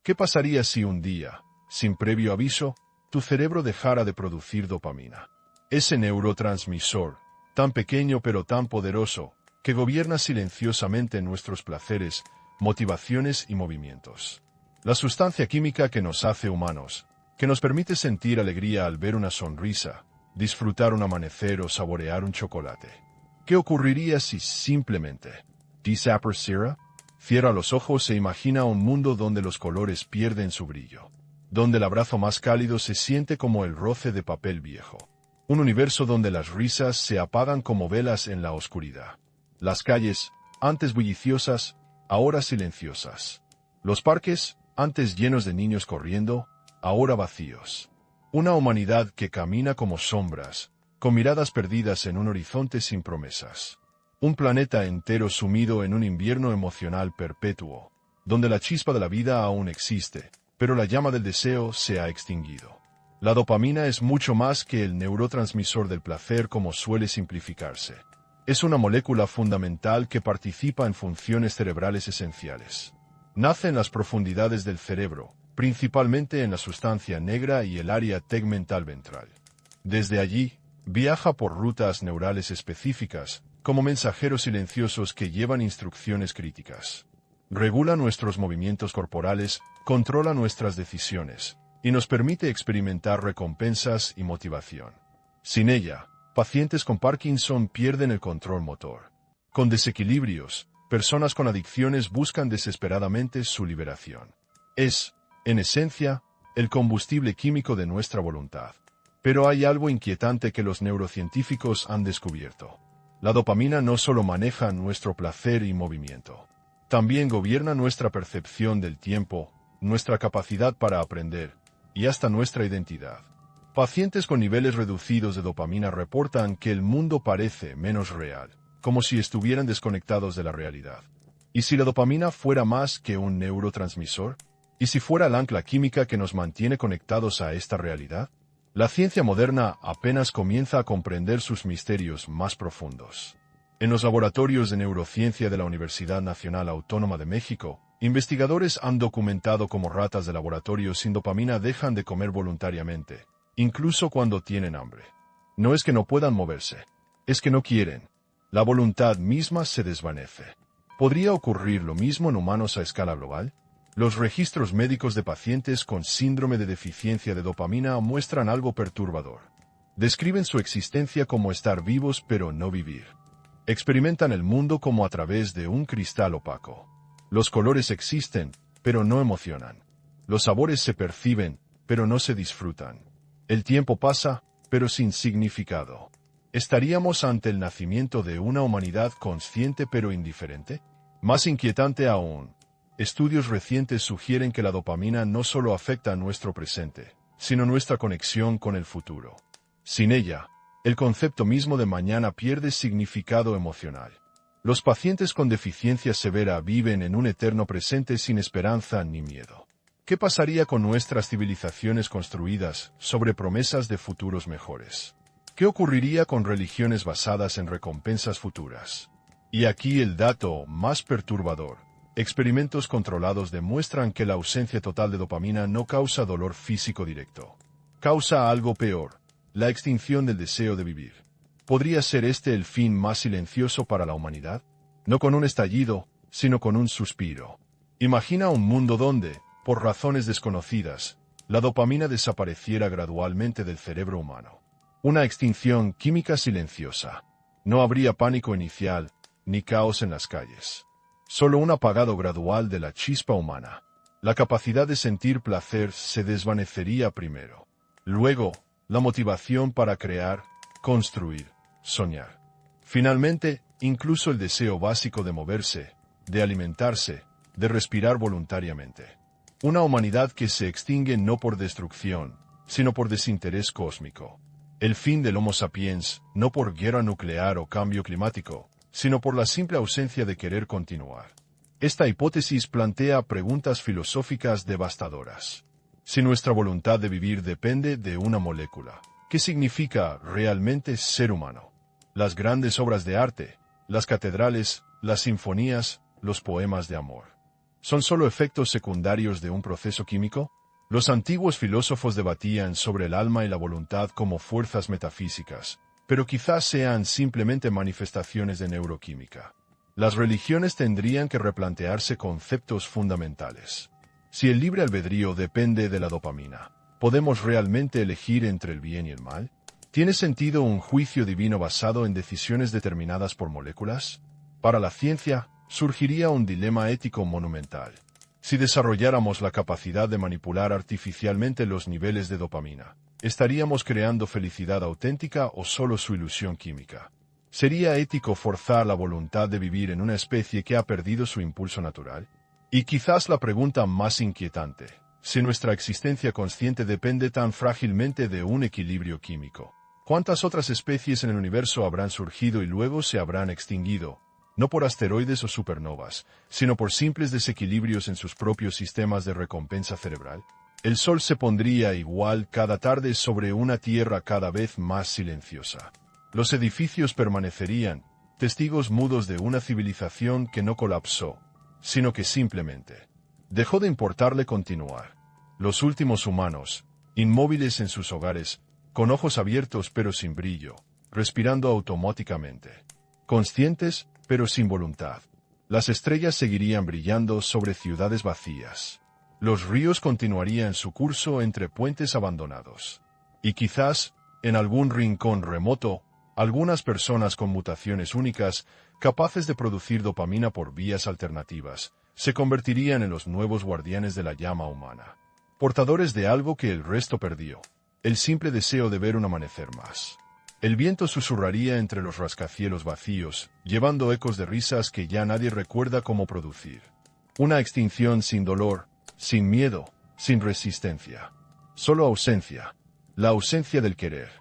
¿Qué pasaría si un día, sin previo aviso, tu cerebro dejara de producir dopamina? Ese neurotransmisor, tan pequeño pero tan poderoso, que gobierna silenciosamente nuestros placeres, motivaciones y movimientos. La sustancia química que nos hace humanos, que nos permite sentir alegría al ver una sonrisa, disfrutar un amanecer o saborear un chocolate. ¿Qué ocurriría si simplemente desapareciera? Cierra los ojos e imagina un mundo donde los colores pierden su brillo, donde el abrazo más cálido se siente como el roce de papel viejo. Un universo donde las risas se apagan como velas en la oscuridad. Las calles, antes bulliciosas, ahora silenciosas. Los parques, antes llenos de niños corriendo, ahora vacíos. Una humanidad que camina como sombras, con miradas perdidas en un horizonte sin promesas. Un planeta entero sumido en un invierno emocional perpetuo, donde la chispa de la vida aún existe, pero la llama del deseo se ha extinguido. La dopamina es mucho más que el neurotransmisor del placer como suele simplificarse. Es una molécula fundamental que participa en funciones cerebrales esenciales. Nace en las profundidades del cerebro, principalmente en la sustancia negra y el área tegmental ventral. Desde allí, viaja por rutas neurales específicas, como mensajeros silenciosos que llevan instrucciones críticas. Regula nuestros movimientos corporales, controla nuestras decisiones, y nos permite experimentar recompensas y motivación. Sin ella, pacientes con Parkinson pierden el control motor. Con desequilibrios, personas con adicciones buscan desesperadamente su liberación. Es, en esencia, el combustible químico de nuestra voluntad. Pero hay algo inquietante que los neurocientíficos han descubierto. La dopamina no solo maneja nuestro placer y movimiento. También gobierna nuestra percepción del tiempo, nuestra capacidad para aprender, y hasta nuestra identidad. Pacientes con niveles reducidos de dopamina reportan que el mundo parece menos real, como si estuvieran desconectados de la realidad. ¿Y si la dopamina fuera más que un neurotransmisor? ¿Y si fuera el ancla química que nos mantiene conectados a esta realidad? La ciencia moderna apenas comienza a comprender sus misterios más profundos. En los laboratorios de neurociencia de la Universidad Nacional Autónoma de México, investigadores han documentado cómo ratas de laboratorio sin dopamina dejan de comer voluntariamente, incluso cuando tienen hambre. No es que no puedan moverse, es que no quieren. La voluntad misma se desvanece. ¿Podría ocurrir lo mismo en humanos a escala global? Los registros médicos de pacientes con síndrome de deficiencia de dopamina muestran algo perturbador. Describen su existencia como estar vivos pero no vivir. Experimentan el mundo como a través de un cristal opaco. Los colores existen, pero no emocionan. Los sabores se perciben, pero no se disfrutan. El tiempo pasa, pero sin significado. ¿Estaríamos ante el nacimiento de una humanidad consciente pero indiferente? Más inquietante aún, estudios recientes sugieren que la dopamina no solo afecta a nuestro presente, sino nuestra conexión con el futuro. Sin ella, el concepto mismo de mañana pierde significado emocional. Los pacientes con deficiencia severa viven en un eterno presente sin esperanza ni miedo. ¿Qué pasaría con nuestras civilizaciones construidas sobre promesas de futuros mejores? ¿Qué ocurriría con religiones basadas en recompensas futuras? Y aquí el dato más perturbador. Experimentos controlados demuestran que la ausencia total de dopamina no causa dolor físico directo. Causa algo peor, la extinción del deseo de vivir. ¿Podría ser este el fin más silencioso para la humanidad? No con un estallido, sino con un suspiro. Imagina un mundo donde, por razones desconocidas, la dopamina desapareciera gradualmente del cerebro humano. Una extinción química silenciosa. No habría pánico inicial, ni caos en las calles. Solo un apagado gradual de la chispa humana. La capacidad de sentir placer se desvanecería primero. Luego, la motivación para crear, construir, soñar. Finalmente, incluso el deseo básico de moverse, de alimentarse, de respirar voluntariamente. Una humanidad que se extingue no por destrucción, sino por desinterés cósmico. El fin del Homo sapiens, no por guerra nuclear o cambio climático, sino por la simple ausencia de querer continuar. Esta hipótesis plantea preguntas filosóficas devastadoras. Si nuestra voluntad de vivir depende de una molécula, ¿qué significa realmente ser humano? Las grandes obras de arte, las catedrales, las sinfonías, los poemas de amor. ¿Son solo efectos secundarios de un proceso químico? Los antiguos filósofos debatían sobre el alma y la voluntad como fuerzas metafísicas, pero quizás sean simplemente manifestaciones de neuroquímica. Las religiones tendrían que replantearse conceptos fundamentales. Si el libre albedrío depende de la dopamina, ¿podemos realmente elegir entre el bien y el mal? ¿Tiene sentido un juicio divino basado en decisiones determinadas por moléculas? Para la ciencia, surgiría un dilema ético monumental. Si desarrolláramos la capacidad de manipular artificialmente los niveles de dopamina, ¿estaríamos creando felicidad auténtica o solo su ilusión química? ¿Sería ético forzar la voluntad de vivir en una especie que ha perdido su impulso natural? Y quizás la pregunta más inquietante, si nuestra existencia consciente depende tan frágilmente de un equilibrio químico, ¿cuántas otras especies en el universo habrán surgido y luego se habrán extinguido? No por asteroides o supernovas, sino por simples desequilibrios en sus propios sistemas de recompensa cerebral. El sol se pondría igual cada tarde sobre una tierra cada vez más silenciosa. Los edificios permanecerían, testigos mudos de una civilización que no colapsó, sino que simplemente dejó de importarle continuar. Los últimos humanos, inmóviles en sus hogares, con ojos abiertos pero sin brillo, respirando automáticamente, conscientes pero sin voluntad. Las estrellas seguirían brillando sobre ciudades vacías. Los ríos continuarían su curso entre puentes abandonados. Y quizás, en algún rincón remoto, algunas personas con mutaciones únicas, capaces de producir dopamina por vías alternativas, se convertirían en los nuevos guardianes de la llama humana. Portadores de algo que el resto perdió: el simple deseo de ver un amanecer más. El viento susurraría entre los rascacielos vacíos, llevando ecos de risas que ya nadie recuerda cómo producir. Una extinción sin dolor, sin miedo, sin resistencia. Solo ausencia. La ausencia del querer.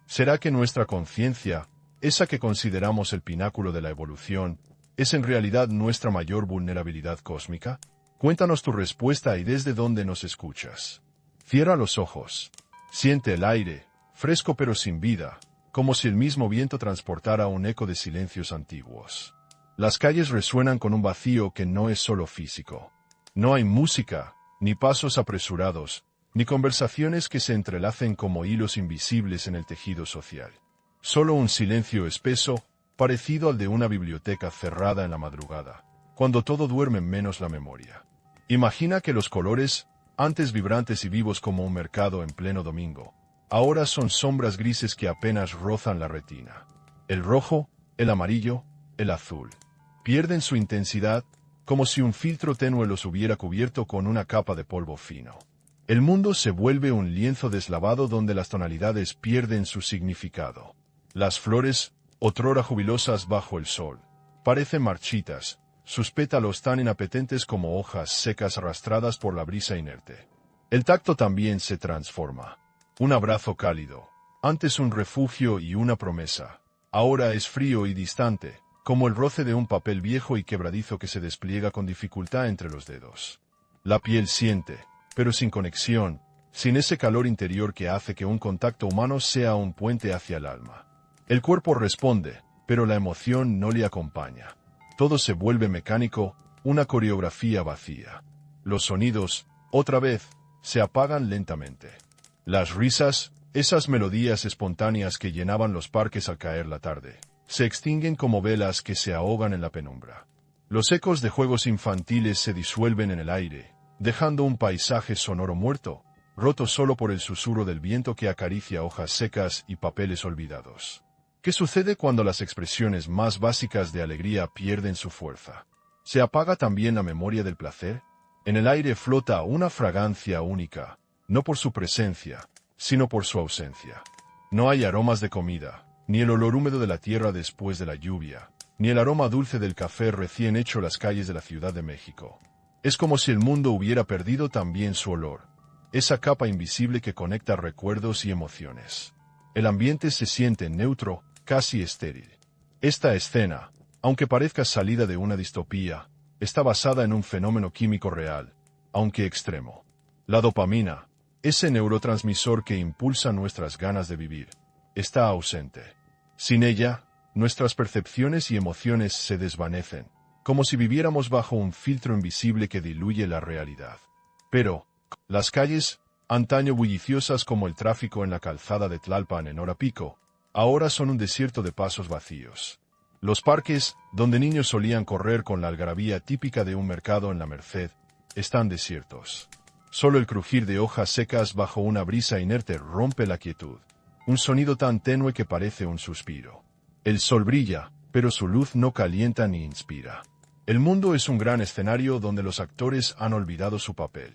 ¿Será que nuestra conciencia, esa que consideramos el pináculo de la evolución, es en realidad nuestra mayor vulnerabilidad cósmica? Cuéntanos tu respuesta y desde dónde nos escuchas. Cierra los ojos. Siente el aire, fresco pero sin vida, como si el mismo viento transportara un eco de silencios antiguos. Las calles resuenan con un vacío que no es solo físico. No hay música, ni pasos apresurados, ni conversaciones que se entrelacen como hilos invisibles en el tejido social. Solo un silencio espeso, parecido al de una biblioteca cerrada en la madrugada, cuando todo duerme menos la memoria. Imagina que los colores, antes vibrantes y vivos como un mercado en pleno domingo, ahora son sombras grises que apenas rozan la retina. El rojo, el amarillo, el azul pierden su intensidad, como si un filtro tenue los hubiera cubierto con una capa de polvo fino. El mundo se vuelve un lienzo deslavado donde las tonalidades pierden su significado. Las flores, otrora jubilosas bajo el sol, parecen marchitas, sus pétalos tan inapetentes como hojas secas arrastradas por la brisa inerte. El tacto también se transforma. Un abrazo cálido, antes un refugio y una promesa, ahora es frío y distante, como el roce de un papel viejo y quebradizo que se despliega con dificultad entre los dedos. La piel siente, pero sin conexión, sin ese calor interior que hace que un contacto humano sea un puente hacia el alma. El cuerpo responde, pero la emoción no le acompaña. Todo se vuelve mecánico, una coreografía vacía. Los sonidos, otra vez, se apagan lentamente. Las risas, esas melodías espontáneas que llenaban los parques al caer la tarde, se extinguen como velas que se ahogan en la penumbra. Los ecos de juegos infantiles se disuelven en el aire, dejando un paisaje sonoro muerto, roto solo por el susurro del viento que acaricia hojas secas y papeles olvidados. ¿Qué sucede cuando las expresiones más básicas de alegría pierden su fuerza? ¿Se apaga también la memoria del placer? En el aire flota una fragancia única, no por su presencia, sino por su ausencia. No hay aromas de comida, ni el olor húmedo de la tierra después de la lluvia, ni el aroma dulce del café recién hecho en las calles de la Ciudad de México. Es como si el mundo hubiera perdido también su olor, esa capa invisible que conecta recuerdos y emociones. El ambiente se siente neutro, casi estéril. Esta escena, aunque parezca salida de una distopía, está basada en un fenómeno químico real, aunque extremo. La dopamina, ese neurotransmisor que impulsa nuestras ganas de vivir, está ausente. Sin ella, nuestras percepciones y emociones se desvanecen, como si viviéramos bajo un filtro invisible que diluye la realidad. Pero, las calles, antaño bulliciosas como el tráfico en la calzada de Tlalpan en hora pico, ahora son un desierto de pasos vacíos. Los parques, donde niños solían correr con la algarabía típica de un mercado en la Merced, están desiertos. Solo el crujir de hojas secas bajo una brisa inerte rompe la quietud, un sonido tan tenue que parece un suspiro. El sol brilla, pero su luz no calienta ni inspira. El mundo es un gran escenario donde los actores han olvidado su papel.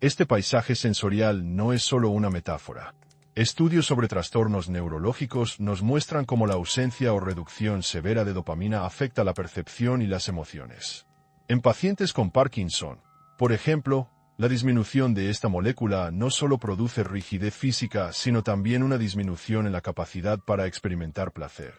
Este paisaje sensorial no es solo una metáfora. Estudios sobre trastornos neurológicos nos muestran cómo la ausencia o reducción severa de dopamina afecta la percepción y las emociones. En pacientes con Parkinson, por ejemplo, la disminución de esta molécula no solo produce rigidez física, sino también una disminución en la capacidad para experimentar placer.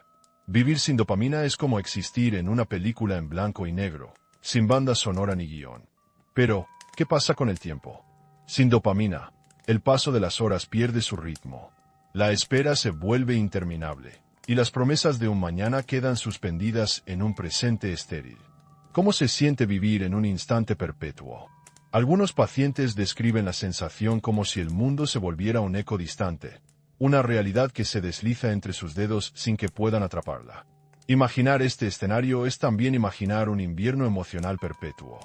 Vivir sin dopamina es como existir en una película en blanco y negro, sin banda sonora ni guión. Pero, ¿qué pasa con el tiempo? Sin dopamina, el paso de las horas pierde su ritmo. La espera se vuelve interminable, y las promesas de un mañana quedan suspendidas en un presente estéril. ¿Cómo se siente vivir en un instante perpetuo? Algunos pacientes describen la sensación como si el mundo se volviera un eco distante, una realidad que se desliza entre sus dedos sin que puedan atraparla. Imaginar este escenario es también imaginar un invierno emocional perpetuo.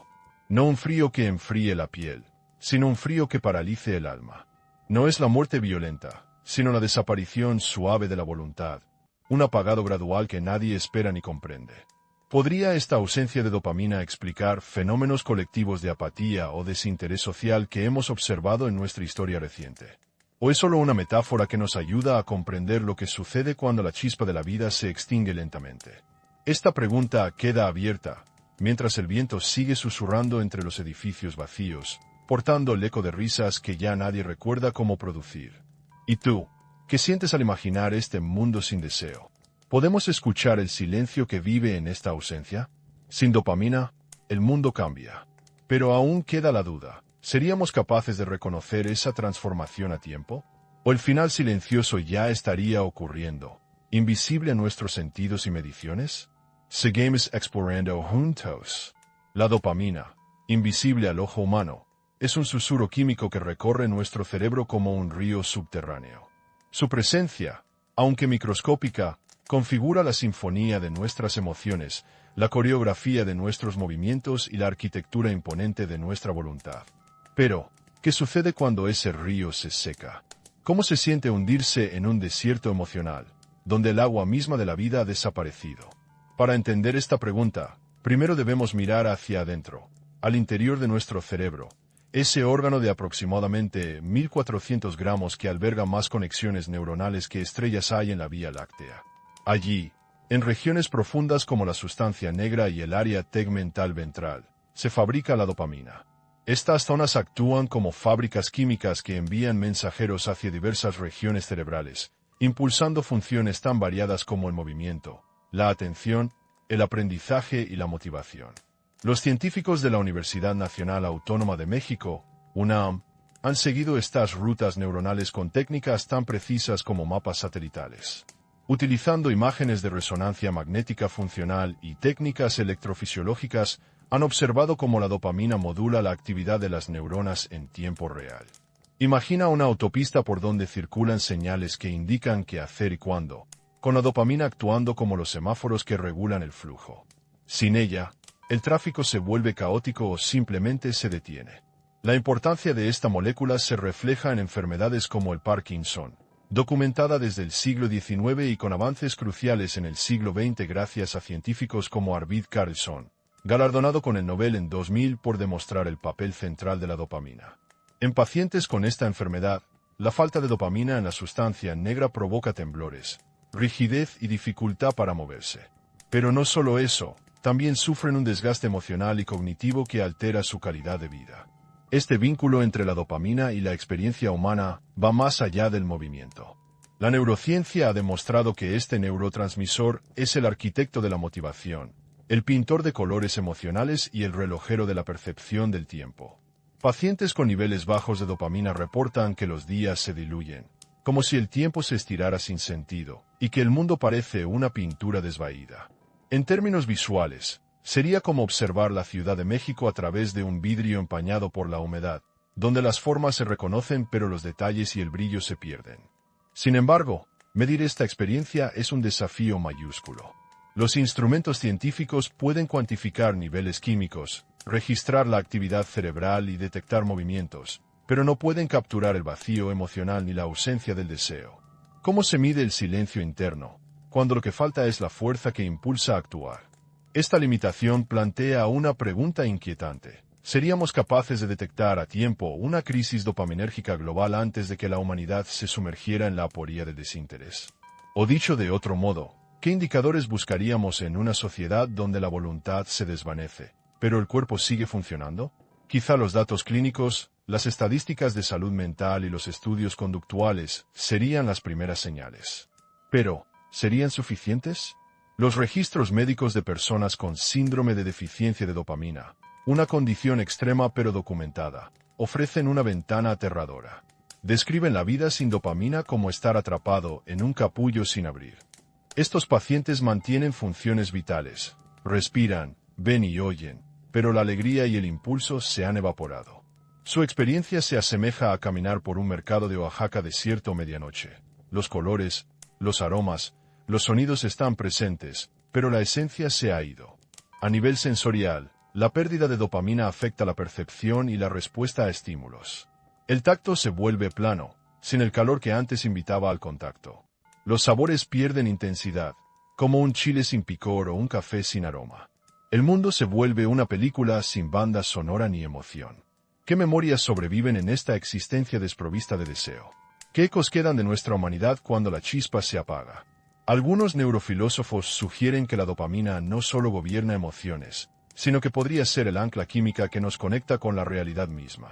No un frío que enfríe la piel, sino un frío que paralice el alma. No es la muerte violenta, sino la desaparición suave de la voluntad, un apagado gradual que nadie espera ni comprende. ¿Podría esta ausencia de dopamina explicar fenómenos colectivos de apatía o desinterés social que hemos observado en nuestra historia reciente? ¿O es solo una metáfora que nos ayuda a comprender lo que sucede cuando la chispa de la vida se extingue lentamente? Esta pregunta queda abierta, mientras el viento sigue susurrando entre los edificios vacíos, portando el eco de risas que ya nadie recuerda cómo producir. ¿Y tú? ¿Qué sientes al imaginar este mundo sin deseo? ¿Podemos escuchar el silencio que vive en esta ausencia? Sin dopamina, el mundo cambia. Pero aún queda la duda. ¿Seríamos capaces de reconocer esa transformación a tiempo? ¿O el final silencioso ya estaría ocurriendo, invisible a nuestros sentidos y mediciones? Seguimos explorando juntos. La dopamina, invisible al ojo humano, es un susurro químico que recorre nuestro cerebro como un río subterráneo. Su presencia, aunque microscópica, configura la sinfonía de nuestras emociones, la coreografía de nuestros movimientos y la arquitectura imponente de nuestra voluntad. Pero, ¿qué sucede cuando ese río se seca? ¿Cómo se siente hundirse en un desierto emocional, donde el agua misma de la vida ha desaparecido? Para entender esta pregunta, primero debemos mirar hacia adentro, al interior de nuestro cerebro, ese órgano de aproximadamente 1400 gramos que alberga más conexiones neuronales que estrellas hay en la Vía Láctea. Allí, en regiones profundas como la sustancia negra y el área tegmental ventral, se fabrica la dopamina. Estas zonas actúan como fábricas químicas que envían mensajeros hacia diversas regiones cerebrales, impulsando funciones tan variadas como el movimiento, la atención, el aprendizaje y la motivación. Los científicos de la Universidad Nacional Autónoma de México, UNAM, han seguido estas rutas neuronales con técnicas tan precisas como mapas satelitales. Utilizando imágenes de resonancia magnética funcional y técnicas electrofisiológicas, han observado cómo la dopamina modula la actividad de las neuronas en tiempo real. Imagina una autopista por donde circulan señales que indican qué hacer y cuándo, con la dopamina actuando como los semáforos que regulan el flujo. Sin ella, el tráfico se vuelve caótico o simplemente se detiene. La importancia de esta molécula se refleja en enfermedades como el Parkinson, documentada desde el siglo XIX y con avances cruciales en el siglo XX gracias a científicos como Arvid Carlsson, galardonado con el Nobel en 2000 por demostrar el papel central de la dopamina. En pacientes con esta enfermedad, la falta de dopamina en la sustancia negra provoca temblores, rigidez y dificultad para moverse. Pero no solo eso, también sufren un desgaste emocional y cognitivo que altera su calidad de vida. Este vínculo entre la dopamina y la experiencia humana va más allá del movimiento. La neurociencia ha demostrado que este neurotransmisor es el arquitecto de la motivación, el pintor de colores emocionales y el relojero de la percepción del tiempo. Pacientes con niveles bajos de dopamina reportan que los días se diluyen, como si el tiempo se estirara sin sentido, y que el mundo parece una pintura desvaída. En términos visuales, Sería como observar la Ciudad de México a través de un vidrio empañado por la humedad, donde las formas se reconocen pero los detalles y el brillo se pierden. Sin embargo, medir esta experiencia es un desafío mayúsculo. Los instrumentos científicos pueden cuantificar niveles químicos, registrar la actividad cerebral y detectar movimientos, pero no pueden capturar el vacío emocional ni la ausencia del deseo. ¿Cómo se mide el silencio interno, cuando lo que falta es la fuerza que impulsa a actuar? Esta limitación plantea una pregunta inquietante. ¿Seríamos capaces de detectar a tiempo una crisis dopaminérgica global antes de que la humanidad se sumergiera en la aporía del desinterés? O dicho de otro modo, ¿qué indicadores buscaríamos en una sociedad donde la voluntad se desvanece, pero el cuerpo sigue funcionando? Quizá los datos clínicos, las estadísticas de salud mental y los estudios conductuales serían las primeras señales. Pero, ¿serían suficientes? Los registros médicos de personas con síndrome de deficiencia de dopamina, una condición extrema pero documentada, ofrecen una ventana aterradora. Describen la vida sin dopamina como estar atrapado en un capullo sin abrir. Estos pacientes mantienen funciones vitales, respiran, ven y oyen, pero la alegría y el impulso se han evaporado. Su experiencia se asemeja a caminar por un mercado de Oaxaca desierto medianoche. Los colores, los aromas, los sonidos están presentes, pero la esencia se ha ido. A nivel sensorial, la pérdida de dopamina afecta la percepción y la respuesta a estímulos. El tacto se vuelve plano, sin el calor que antes invitaba al contacto. Los sabores pierden intensidad, como un chile sin picor o un café sin aroma. El mundo se vuelve una película sin banda sonora ni emoción. ¿Qué memorias sobreviven en esta existencia desprovista de deseo? ¿Qué ecos quedan de nuestra humanidad cuando la chispa se apaga? Algunos neurofilósofos sugieren que la dopamina no solo gobierna emociones, sino que podría ser el ancla química que nos conecta con la realidad misma.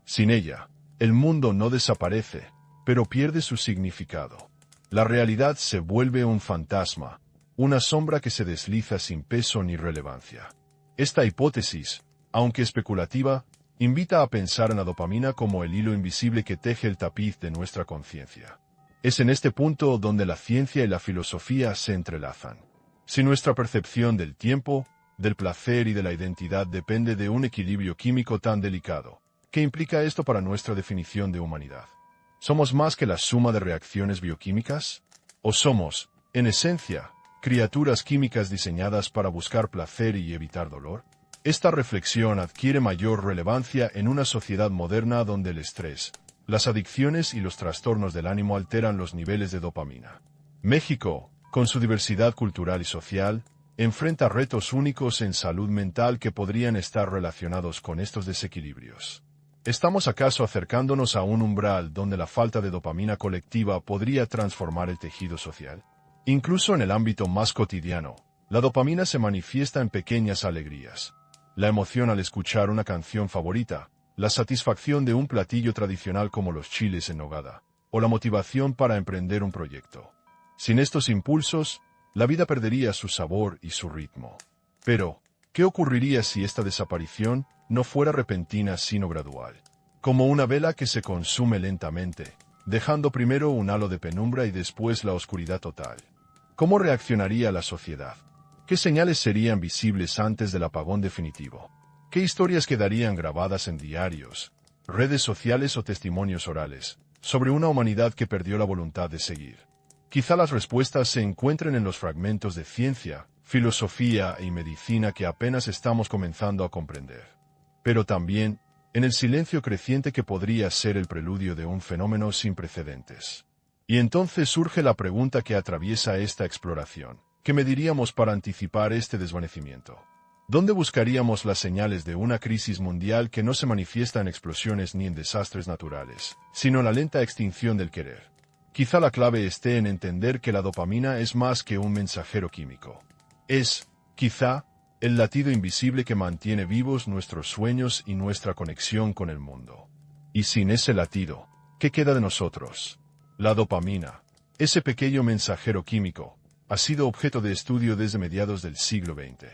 Sin ella, el mundo no desaparece, pero pierde su significado. La realidad se vuelve un fantasma, una sombra que se desliza sin peso ni relevancia. Esta hipótesis, aunque especulativa, invita a pensar en la dopamina como el hilo invisible que teje el tapiz de nuestra conciencia. Es en este punto donde la ciencia y la filosofía se entrelazan. Si nuestra percepción del tiempo, del placer y de la identidad depende de un equilibrio químico tan delicado, ¿qué implica esto para nuestra definición de humanidad? ¿Somos más que la suma de reacciones bioquímicas? ¿O somos, en esencia, criaturas químicas diseñadas para buscar placer y evitar dolor? Esta reflexión adquiere mayor relevancia en una sociedad moderna donde el estrés, las adicciones y los trastornos del ánimo alteran los niveles de dopamina. México, con su diversidad cultural y social, enfrenta retos únicos en salud mental que podrían estar relacionados con estos desequilibrios. ¿Estamos acaso acercándonos a un umbral donde la falta de dopamina colectiva podría transformar el tejido social? Incluso en el ámbito más cotidiano, la dopamina se manifiesta en pequeñas alegrías. La emoción al escuchar una canción favorita, la satisfacción de un platillo tradicional como los chiles en nogada, o la motivación para emprender un proyecto. Sin estos impulsos, la vida perdería su sabor y su ritmo. Pero, ¿qué ocurriría si esta desaparición no fuera repentina sino gradual? Como una vela que se consume lentamente, dejando primero un halo de penumbra y después la oscuridad total. ¿Cómo reaccionaría la sociedad? ¿Qué señales serían visibles antes del apagón definitivo? ¿Qué historias quedarían grabadas en diarios, redes sociales o testimonios orales, sobre una humanidad que perdió la voluntad de seguir? Quizá las respuestas se encuentren en los fragmentos de ciencia, filosofía y medicina que apenas estamos comenzando a comprender. Pero también, en el silencio creciente que podría ser el preludio de un fenómeno sin precedentes. Y entonces surge la pregunta que atraviesa esta exploración. ¿Qué mediríamos para anticipar este desvanecimiento? ¿Dónde buscaríamos las señales de una crisis mundial que no se manifiesta en explosiones ni en desastres naturales, sino en la lenta extinción del querer? Quizá la clave esté en entender que la dopamina es más que un mensajero químico. Es, quizá, el latido invisible que mantiene vivos nuestros sueños y nuestra conexión con el mundo. Y sin ese latido, ¿qué queda de nosotros? La dopamina, ese pequeño mensajero químico, ha sido objeto de estudio desde mediados del siglo XX.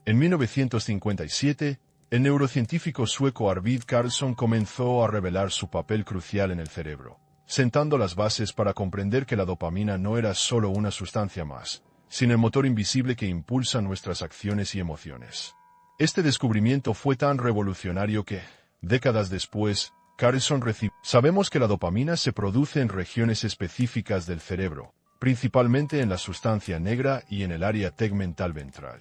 En 1957, el neurocientífico sueco Arvid Carlsson comenzó a revelar su papel crucial en el cerebro, sentando las bases para comprender que la dopamina no era solo una sustancia más, sin el motor invisible que impulsa nuestras acciones y emociones. Este descubrimiento fue tan revolucionario que, décadas después, Carlson recibió. Sabemos que la dopamina se produce en regiones específicas del cerebro, principalmente en la sustancia negra y en el área tegmental ventral.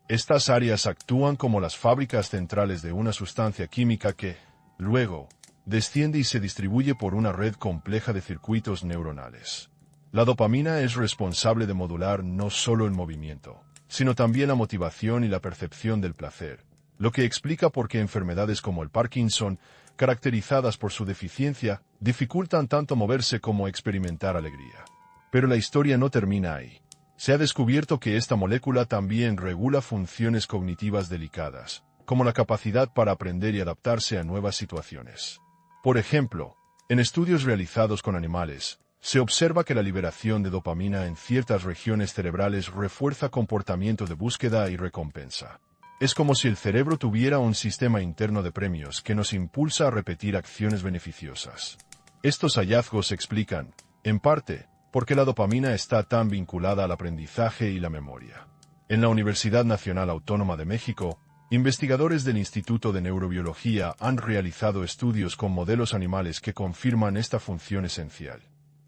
Estas áreas actúan como las fábricas centrales de una sustancia química que, luego, desciende y se distribuye por una red compleja de circuitos neuronales. La dopamina es responsable de modular no solo el movimiento, sino también la motivación y la percepción del placer, lo que explica por qué enfermedades como el Parkinson, caracterizadas por su deficiencia, dificultan tanto moverse como experimentar alegría. Pero la historia no termina ahí. Se ha descubierto que esta molécula también regula funciones cognitivas delicadas, como la capacidad para aprender y adaptarse a nuevas situaciones. Por ejemplo, en estudios realizados con animales, se observa que la liberación de dopamina en ciertas regiones cerebrales refuerza comportamiento de búsqueda y recompensa. Es como si el cerebro tuviera un sistema interno de premios que nos impulsa a repetir acciones beneficiosas. Estos hallazgos explican, en parte, por qué la dopamina está tan vinculada al aprendizaje y la memoria. En la Universidad Nacional Autónoma de México, investigadores del Instituto de Neurobiología han realizado estudios con modelos animales que confirman esta función esencial.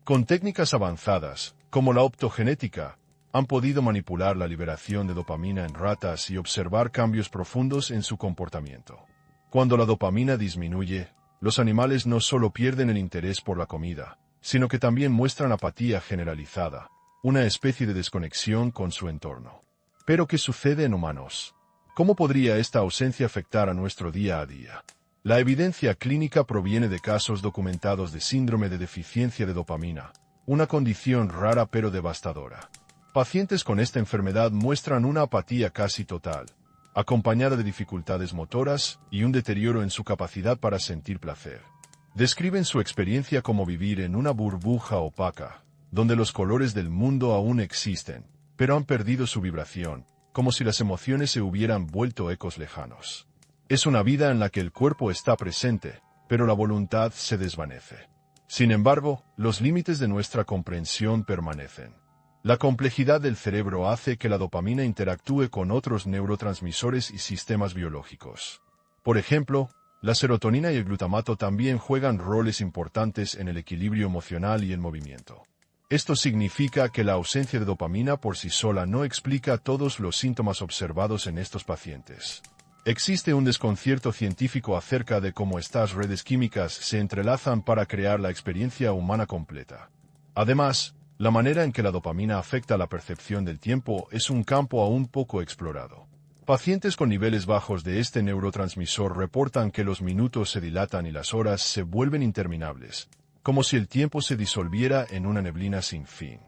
Con técnicas avanzadas, como la optogenética, han podido manipular la liberación de dopamina en ratas y observar cambios profundos en su comportamiento. Cuando la dopamina disminuye, los animales no solo pierden el interés por la comida, sino que también muestran apatía generalizada, una especie de desconexión con su entorno. ¿Pero qué sucede en humanos? ¿Cómo podría esta ausencia afectar a nuestro día a día? La evidencia clínica proviene de casos documentados de síndrome de deficiencia de dopamina, una condición rara pero devastadora. Pacientes con esta enfermedad muestran una apatía casi total, acompañada de dificultades motoras y un deterioro en su capacidad para sentir placer. Describen su experiencia como vivir en una burbuja opaca, donde los colores del mundo aún existen, pero han perdido su vibración, como si las emociones se hubieran vuelto ecos lejanos. Es una vida en la que el cuerpo está presente, pero la voluntad se desvanece. Sin embargo, los límites de nuestra comprensión permanecen. La complejidad del cerebro hace que la dopamina interactúe con otros neurotransmisores y sistemas biológicos. Por ejemplo, la serotonina y el glutamato también juegan roles importantes en el equilibrio emocional y el movimiento. Esto significa que la ausencia de dopamina por sí sola no explica todos los síntomas observados en estos pacientes. Existe un desconcierto científico acerca de cómo estas redes químicas se entrelazan para crear la experiencia humana completa. Además, la manera en que la dopamina afecta la percepción del tiempo es un campo aún poco explorado. Pacientes con niveles bajos de este neurotransmisor reportan que los minutos se dilatan y las horas se vuelven interminables, como si el tiempo se disolviera en una neblina sin fin.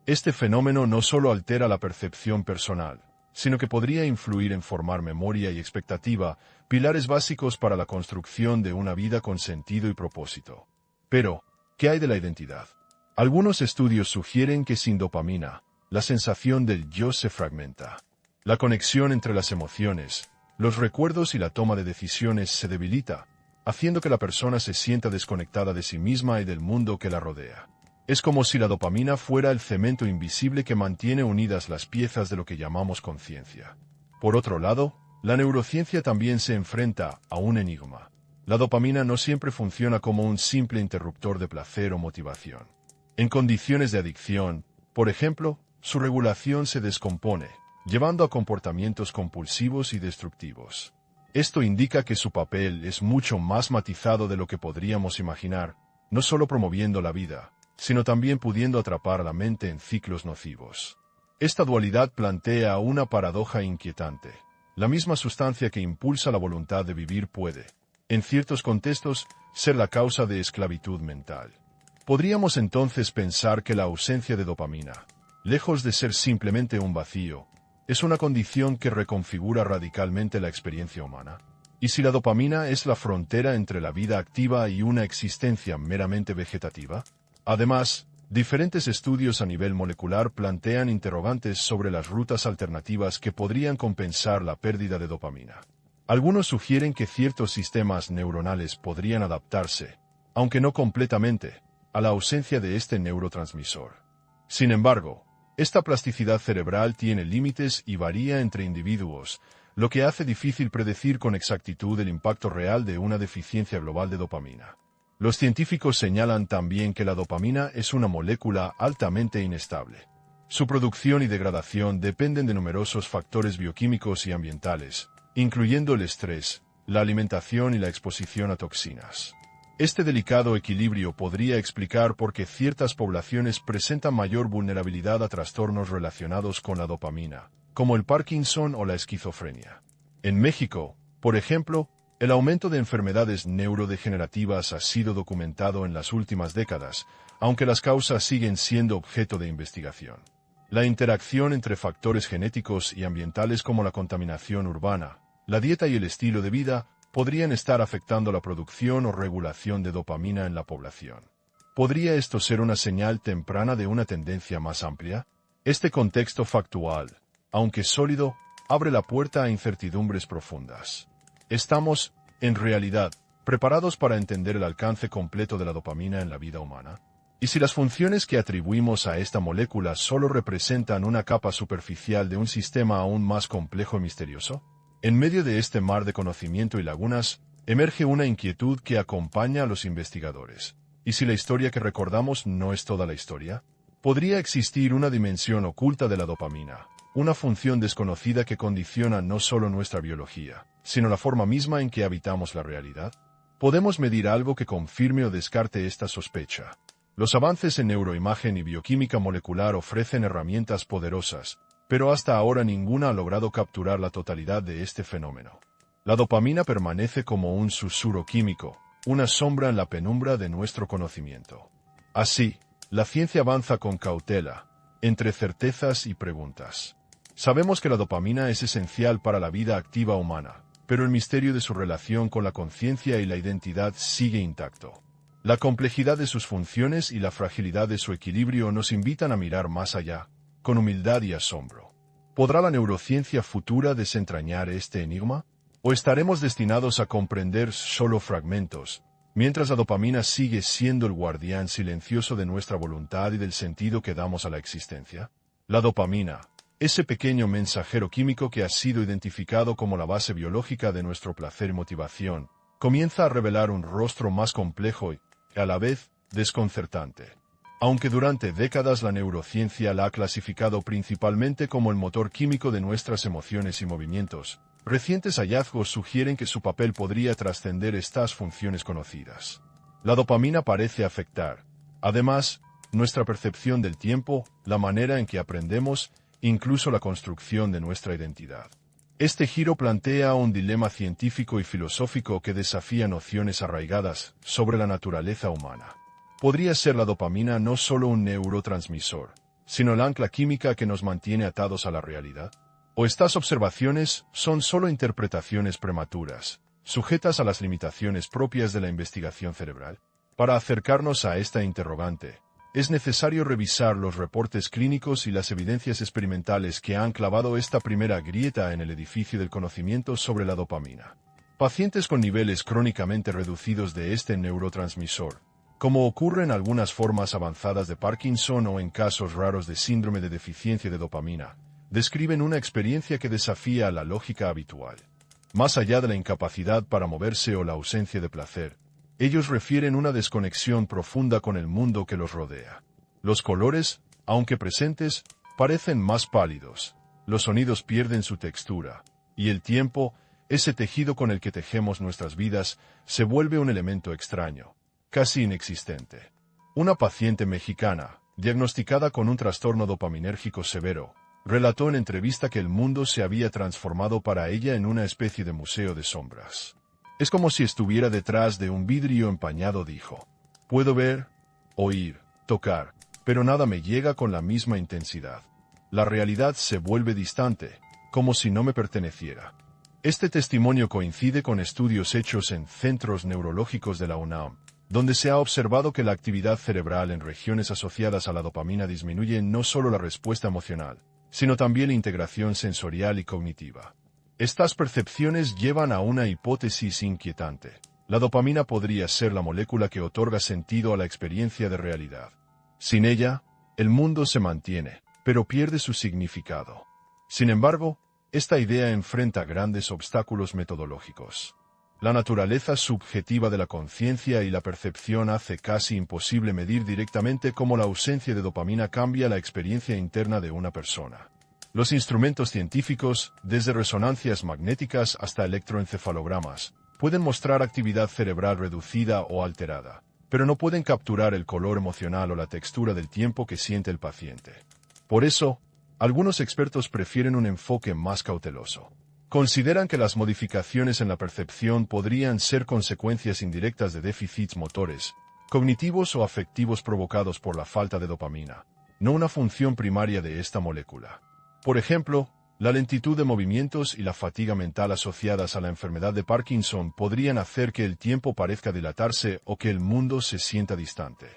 Este fenómeno no solo altera la percepción personal, sino que podría influir en formar memoria y expectativa, pilares básicos para la construcción de una vida con sentido y propósito. Pero, ¿qué hay de la identidad? Algunos estudios sugieren que sin dopamina, la sensación del yo se fragmenta. La conexión entre las emociones, los recuerdos y la toma de decisiones se debilita, haciendo que la persona se sienta desconectada de sí misma y del mundo que la rodea. Es como si la dopamina fuera el cemento invisible que mantiene unidas las piezas de lo que llamamos conciencia. Por otro lado, la neurociencia también se enfrenta a un enigma. La dopamina no siempre funciona como un simple interruptor de placer o motivación. En condiciones de adicción, por ejemplo, su regulación se descompone, llevando a comportamientos compulsivos y destructivos. Esto indica que su papel es mucho más matizado de lo que podríamos imaginar, no solo promoviendo la vida, sino también pudiendo atrapar a la mente en ciclos nocivos. Esta dualidad plantea una paradoja inquietante. La misma sustancia que impulsa la voluntad de vivir puede, en ciertos contextos, ser la causa de esclavitud mental. Podríamos entonces pensar que la ausencia de dopamina, lejos de ser simplemente un vacío, es una condición que reconfigura radicalmente la experiencia humana. ¿Y si la dopamina es la frontera entre la vida activa y una existencia meramente vegetativa? Además, diferentes estudios a nivel molecular plantean interrogantes sobre las rutas alternativas que podrían compensar la pérdida de dopamina. Algunos sugieren que ciertos sistemas neuronales podrían adaptarse, aunque no completamente, a la ausencia de este neurotransmisor. Sin embargo, Esta plasticidad cerebral tiene límites y varía entre individuos, lo que hace difícil predecir con exactitud el impacto real de una deficiencia global de dopamina. Los científicos señalan también que la dopamina es una molécula altamente inestable. Su producción y degradación dependen de numerosos factores bioquímicos y ambientales, incluyendo el estrés, la alimentación y la exposición a toxinas. Este delicado equilibrio podría explicar por qué ciertas poblaciones presentan mayor vulnerabilidad a trastornos relacionados con la dopamina, como el Parkinson o la esquizofrenia. En México, por ejemplo, el aumento de enfermedades neurodegenerativas ha sido documentado en las últimas décadas, aunque las causas siguen siendo objeto de investigación. La interacción entre factores genéticos y ambientales como la contaminación urbana, la dieta y el estilo de vida podrían estar afectando la producción o regulación de dopamina en la población. ¿Podría esto ser una señal temprana de una tendencia más amplia? Este contexto factual, aunque sólido, abre la puerta a incertidumbres profundas. ¿Estamos, en realidad, preparados para entender el alcance completo de la dopamina en la vida humana? ¿Y si las funciones que atribuimos a esta molécula solo representan una capa superficial de un sistema aún más complejo y misterioso? En medio de este mar de conocimiento y lagunas, emerge una inquietud que acompaña a los investigadores. ¿Y si la historia que recordamos no es toda la historia? ¿Podría existir una dimensión oculta de la dopamina, una función desconocida que condiciona no solo nuestra biología, sino la forma misma en que habitamos la realidad? ¿Podemos medir algo que confirme o descarte esta sospecha? Los avances en neuroimagen y bioquímica molecular ofrecen herramientas poderosas, pero hasta ahora ninguna ha logrado capturar la totalidad de este fenómeno. La dopamina permanece como un susurro químico, una sombra en la penumbra de nuestro conocimiento. Así, la ciencia avanza con cautela, entre certezas y preguntas. Sabemos que la dopamina es esencial para la vida activa humana, pero el misterio de su relación con la conciencia y la identidad sigue intacto. La complejidad de sus funciones y la fragilidad de su equilibrio nos invitan a mirar más allá, con humildad y asombro. ¿Podrá la neurociencia futura desentrañar este enigma? ¿O estaremos destinados a comprender solo fragmentos, mientras la dopamina sigue siendo el guardián silencioso de nuestra voluntad y del sentido que damos a la existencia? La dopamina, ese pequeño mensajero químico que ha sido identificado como la base biológica de nuestro placer y motivación, comienza a revelar un rostro más complejo y, a la vez, desconcertante. Aunque durante décadas la neurociencia la ha clasificado principalmente como el motor químico de nuestras emociones y movimientos, recientes hallazgos sugieren que su papel podría trascender estas funciones conocidas. La dopamina parece afectar, además, nuestra percepción del tiempo, la manera en que aprendemos, incluso la construcción de nuestra identidad. Este giro plantea un dilema científico y filosófico que desafía nociones arraigadas sobre la naturaleza humana. ¿Podría ser la dopamina no solo un neurotransmisor, sino el ancla química que nos mantiene atados a la realidad? ¿O estas observaciones son solo interpretaciones prematuras, sujetas a las limitaciones propias de la investigación cerebral? Para acercarnos a esta interrogante, es necesario revisar los reportes clínicos y las evidencias experimentales que han clavado esta primera grieta en el edificio del conocimiento sobre la dopamina. Pacientes con niveles crónicamente reducidos de este neurotransmisor, como ocurre en algunas formas avanzadas de Parkinson o en casos raros de síndrome de deficiencia de dopamina, describen una experiencia que desafía la lógica habitual. Más allá de la incapacidad para moverse o la ausencia de placer, ellos refieren una desconexión profunda con el mundo que los rodea. Los colores, aunque presentes, parecen más pálidos, los sonidos pierden su textura, y el tiempo, ese tejido con el que tejemos nuestras vidas, se vuelve un elemento extraño, casi inexistente. Una paciente mexicana, diagnosticada con un trastorno dopaminérgico severo, relató en entrevista que el mundo se había transformado para ella en una especie de museo de sombras. Es como si estuviera detrás de un vidrio empañado, dijo. Puedo ver, oír, tocar, pero nada me llega con la misma intensidad. La realidad se vuelve distante, como si no me perteneciera. Este testimonio coincide con estudios hechos en centros neurológicos de la UNAM, donde se ha observado que la actividad cerebral en regiones asociadas a la dopamina disminuye no solo la respuesta emocional, sino también la integración sensorial y cognitiva. Estas percepciones llevan a una hipótesis inquietante. La dopamina podría ser la molécula que otorga sentido a la experiencia de realidad. Sin ella, el mundo se mantiene, pero pierde su significado. Sin embargo, esta idea enfrenta grandes obstáculos metodológicos. La naturaleza subjetiva de la conciencia y la percepción hace casi imposible medir directamente cómo la ausencia de dopamina cambia la experiencia interna de una persona. Los instrumentos científicos, desde resonancias magnéticas hasta electroencefalogramas, pueden mostrar actividad cerebral reducida o alterada, pero no pueden capturar el color emocional o la textura del tiempo que siente el paciente. Por eso, algunos expertos prefieren un enfoque más cauteloso. Consideran que las modificaciones en la percepción podrían ser consecuencias indirectas de déficits motores, cognitivos o afectivos provocados por la falta de dopamina, no una función primaria de esta molécula. Por ejemplo, la lentitud de movimientos y la fatiga mental asociadas a la enfermedad de Parkinson podrían hacer que el tiempo parezca dilatarse o que el mundo se sienta distante.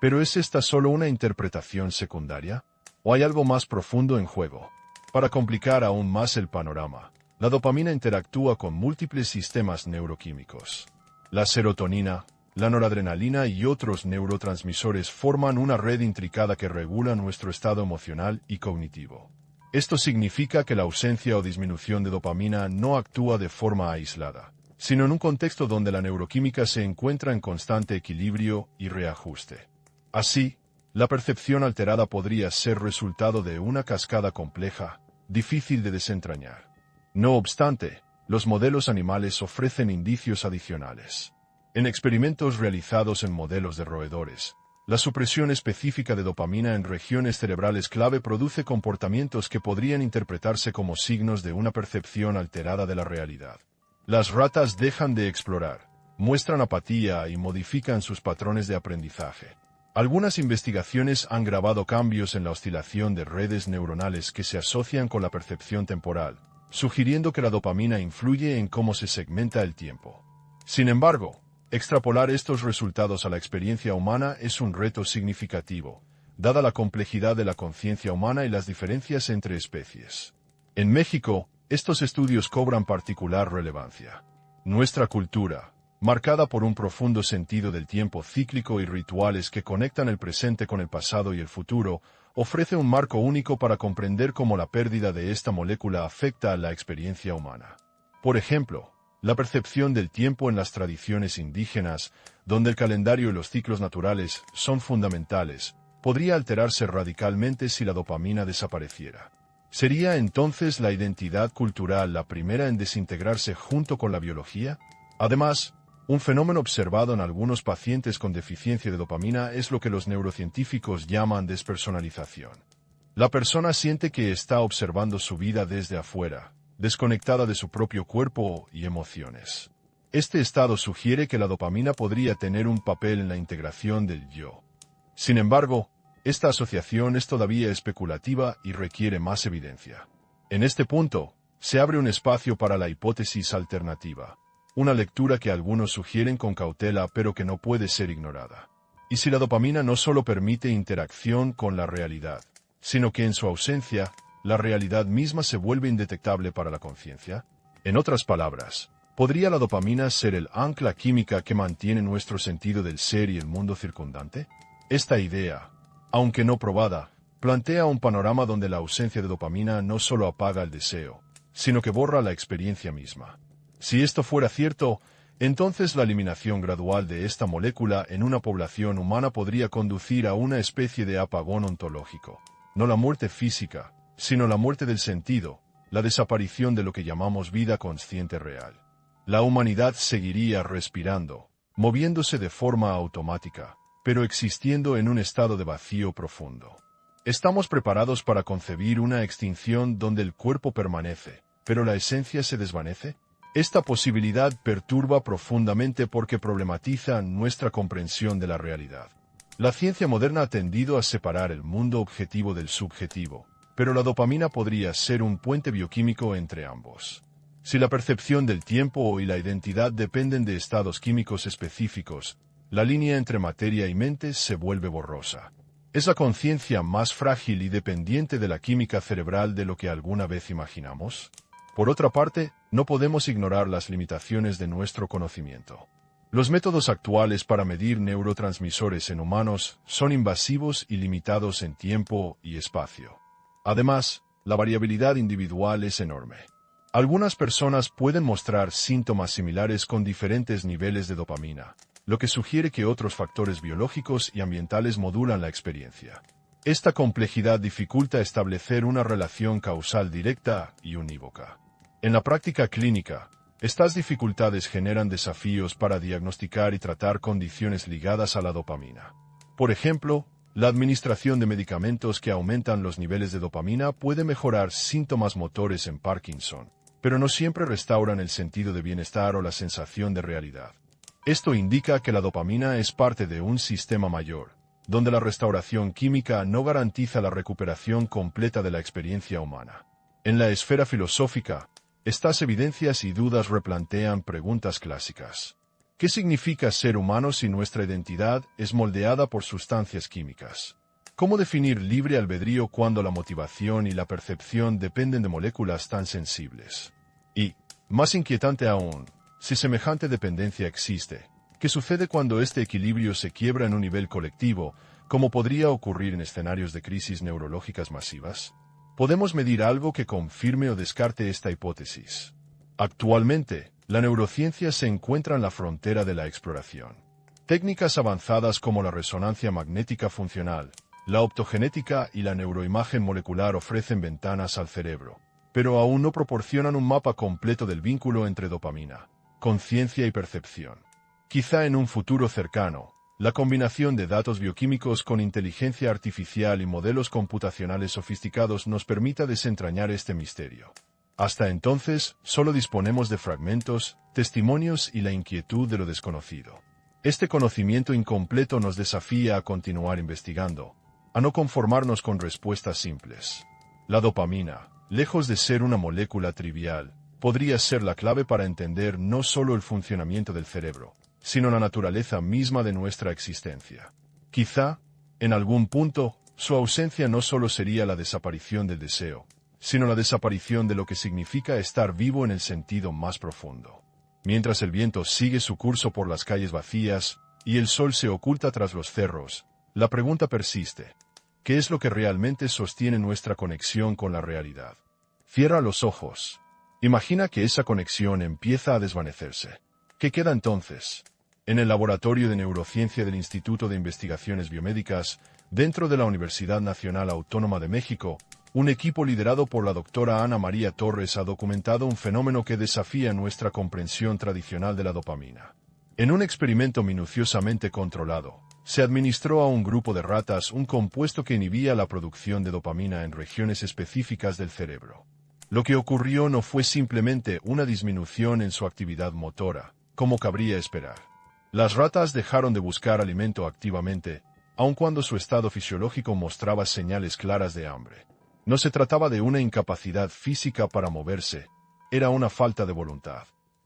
¿Pero es esta solo una interpretación secundaria? ¿O hay algo más profundo en juego? Para complicar aún más el panorama, la dopamina interactúa con múltiples sistemas neuroquímicos. La serotonina, la noradrenalina y otros neurotransmisores forman una red intricada que regula nuestro estado emocional y cognitivo. Esto significa que la ausencia o disminución de dopamina no actúa de forma aislada, sino en un contexto donde la neuroquímica se encuentra en constante equilibrio y reajuste. Así, la percepción alterada podría ser resultado de una cascada compleja, difícil de desentrañar. No obstante, los modelos animales ofrecen indicios adicionales. En experimentos realizados en modelos de roedores, la supresión específica de dopamina en regiones cerebrales clave produce comportamientos que podrían interpretarse como signos de una percepción alterada de la realidad. Las ratas dejan de explorar, muestran apatía y modifican sus patrones de aprendizaje. Algunas investigaciones han grabado cambios en la oscilación de redes neuronales que se asocian con la percepción temporal, sugiriendo que la dopamina influye en cómo se segmenta el tiempo. Sin embargo, extrapolar estos resultados a la experiencia humana es un reto significativo, dada la complejidad de la conciencia humana y las diferencias entre especies. En México, estos estudios cobran particular relevancia. Nuestra cultura, marcada por un profundo sentido del tiempo cíclico y rituales que conectan el presente con el pasado y el futuro, ofrece un marco único para comprender cómo la pérdida de esta molécula afecta a la experiencia humana. Por ejemplo, la percepción del tiempo en las tradiciones indígenas, donde el calendario y los ciclos naturales son fundamentales, podría alterarse radicalmente si la dopamina desapareciera. ¿Sería entonces la identidad cultural la primera en desintegrarse junto con la biología? Además, un fenómeno observado en algunos pacientes con deficiencia de dopamina es lo que los neurocientíficos llaman despersonalización. La persona siente que está observando su vida desde afuera, desconectada de su propio cuerpo y emociones. Este estado sugiere que la dopamina podría tener un papel en la integración del yo. Sin embargo, esta asociación es todavía especulativa y requiere más evidencia. En este punto, se abre un espacio para la hipótesis alternativa, una lectura que algunos sugieren con cautela pero que no puede ser ignorada. ¿Y si la dopamina no solo permite interacción con la realidad, sino que en su ausencia, la realidad misma se vuelve indetectable para la conciencia? En otras palabras, ¿podría la dopamina ser el ancla química que mantiene nuestro sentido del ser y el mundo circundante? Esta idea, aunque no probada, plantea un panorama donde la ausencia de dopamina no solo apaga el deseo, sino que borra la experiencia misma. Si esto fuera cierto, entonces la eliminación gradual de esta molécula en una población humana podría conducir a una especie de apagón ontológico. No la muerte física, sino la muerte del sentido, la desaparición de lo que llamamos vida consciente real. La humanidad seguiría respirando, moviéndose de forma automática, pero existiendo en un estado de vacío profundo. ¿Estamos preparados para concebir una extinción donde el cuerpo permanece, pero la esencia se desvanece? Esta posibilidad perturba profundamente porque problematiza nuestra comprensión de la realidad. La ciencia moderna ha tendido a separar el mundo objetivo del subjetivo, pero la dopamina podría ser un puente bioquímico entre ambos. Si la percepción del tiempo y la identidad dependen de estados químicos específicos, la línea entre materia y mente se vuelve borrosa. ¿Es la conciencia más frágil y dependiente de la química cerebral de lo que alguna vez imaginamos? Por otra parte, no podemos ignorar las limitaciones de nuestro conocimiento. Los métodos actuales para medir neurotransmisores en humanos son invasivos y limitados en tiempo y espacio. Además, la variabilidad individual es enorme. Algunas personas pueden mostrar síntomas similares con diferentes niveles de dopamina, lo que sugiere que otros factores biológicos y ambientales modulan la experiencia. Esta complejidad dificulta establecer una relación causal directa y unívoca. En la práctica clínica, estas dificultades generan desafíos para diagnosticar y tratar condiciones ligadas a la dopamina. Por ejemplo, la administración de medicamentos que aumentan los niveles de dopamina puede mejorar síntomas motores en Parkinson, pero no siempre restauran el sentido de bienestar o la sensación de realidad. Esto indica que la dopamina es parte de un sistema mayor, donde la restauración química no garantiza la recuperación completa de la experiencia humana. En la esfera filosófica, estas evidencias y dudas replantean preguntas clásicas. ¿Qué significa ser humano si nuestra identidad es moldeada por sustancias químicas? ¿Cómo definir libre albedrío cuando la motivación y la percepción dependen de moléculas tan sensibles? Y, más inquietante aún, si semejante dependencia existe, ¿qué sucede cuando este equilibrio se quiebra en un nivel colectivo, como podría ocurrir en escenarios de crisis neurológicas masivas? ¿Podemos medir algo que confirme o descarte esta hipótesis? Actualmente, la neurociencia se encuentra en la frontera de la exploración. Técnicas avanzadas como la resonancia magnética funcional, la optogenética y la neuroimagen molecular ofrecen ventanas al cerebro, pero aún no proporcionan un mapa completo del vínculo entre dopamina, conciencia y percepción. Quizá en un futuro cercano, la combinación de datos bioquímicos con inteligencia artificial y modelos computacionales sofisticados nos permita desentrañar este misterio. Hasta entonces, solo disponemos de fragmentos, testimonios y la inquietud de lo desconocido. Este conocimiento incompleto nos desafía a continuar investigando, a no conformarnos con respuestas simples. La dopamina, lejos de ser una molécula trivial, podría ser la clave para entender no solo el funcionamiento del cerebro, sino la naturaleza misma de nuestra existencia. Quizá, en algún punto, su ausencia no solo sería la desaparición del deseo, sino la desaparición de lo que significa estar vivo en el sentido más profundo. Mientras el viento sigue su curso por las calles vacías y el sol se oculta tras los cerros, la pregunta persiste: ¿qué es lo que realmente sostiene nuestra conexión con la realidad? Cierra los ojos. Imagina que esa conexión empieza a desvanecerse. ¿Qué queda entonces? En el Laboratorio de Neurociencia del Instituto de Investigaciones Biomédicas, dentro de la Universidad Nacional Autónoma de México, un equipo liderado por la doctora Ana María Torres ha documentado un fenómeno que desafía nuestra comprensión tradicional de la dopamina. En un experimento minuciosamente controlado, se administró a un grupo de ratas un compuesto que inhibía la producción de dopamina en regiones específicas del cerebro. Lo que ocurrió no fue simplemente una disminución en su actividad motora, como cabría esperar. Las ratas dejaron de buscar alimento activamente, aun cuando su estado fisiológico mostraba señales claras de hambre. No se trataba de una incapacidad física para moverse, era una falta de voluntad.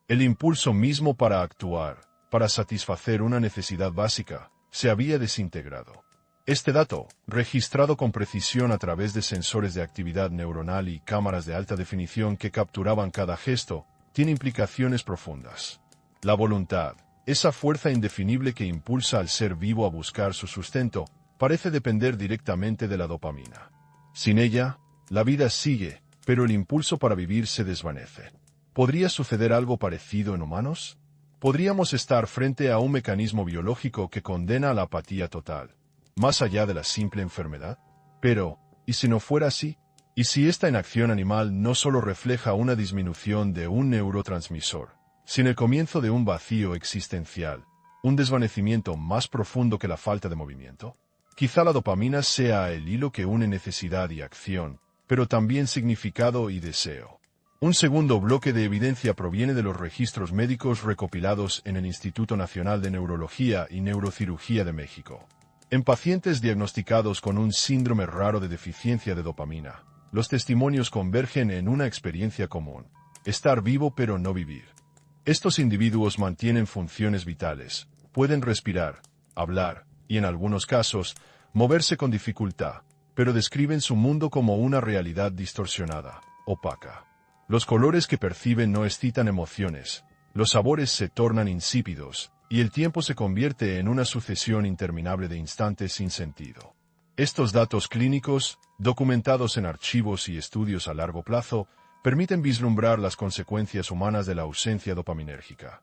El impulso mismo para actuar, para satisfacer una necesidad básica, se había desintegrado. Este dato, registrado con precisión a través de sensores de actividad neuronal y cámaras de alta definición que capturaban cada gesto, tiene implicaciones profundas. La voluntad, esa fuerza indefinible que impulsa al ser vivo a buscar su sustento, parece depender directamente de la dopamina. Sin ella, la vida sigue, pero el impulso para vivir se desvanece. ¿Podría suceder algo parecido en humanos? ¿Podríamos estar frente a un mecanismo biológico que condena a la apatía total, más allá de la simple enfermedad? Pero, ¿y si no fuera así? ¿Y si esta inacción animal no solo refleja una disminución de un neurotransmisor, sino el comienzo de un vacío existencial, un desvanecimiento más profundo que la falta de movimiento? Quizá la dopamina sea el hilo que une necesidad y acción, pero también significado y deseo. Un segundo bloque de evidencia proviene de los registros médicos recopilados en el Instituto Nacional de Neurología y Neurocirugía de México. En pacientes diagnosticados con un síndrome raro de deficiencia de dopamina, los testimonios convergen en una experiencia común: estar vivo pero no vivir. Estos individuos mantienen funciones vitales, pueden respirar, hablar, y en algunos casos, moverse con dificultad, pero describen su mundo como una realidad distorsionada, opaca. Los colores que perciben no excitan emociones, los sabores se tornan insípidos, y el tiempo se convierte en una sucesión interminable de instantes sin sentido. Estos datos clínicos, documentados en archivos y estudios a largo plazo, permiten vislumbrar las consecuencias humanas de la ausencia dopaminérgica.